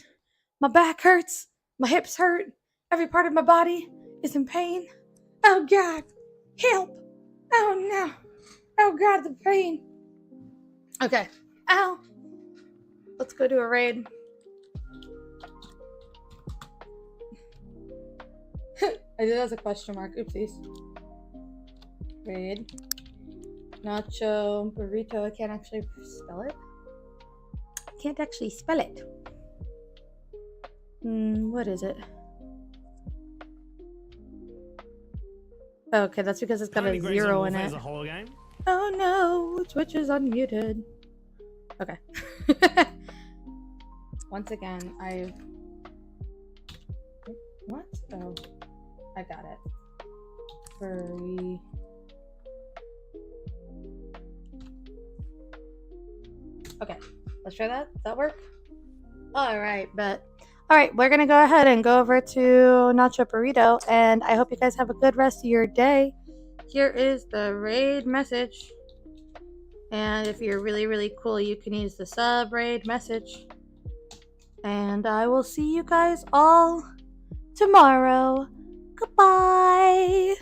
my back hurts. My hips hurt. Every part of my body is in pain. Oh God, help. Oh no. Oh God, the pain. Okay. Ow. Let's go do a raid. I did as a question mark. Oopsies. Raid. Nacho burrito. I can't actually spell it. What is it? Okay, that's because it's got a 0 in it. Oh no, Twitch is unmuted. Okay. Once again, what? Oh, I got it. Furry. Okay, let's try that. Does that work? All right, but all right, we're gonna go ahead and go over to Nacho Burrito, and I hope you guys have a good rest of your day. Here is the raid message, and if you're really, really cool, you can use the sub raid message. And I will see you guys all tomorrow. Goodbye.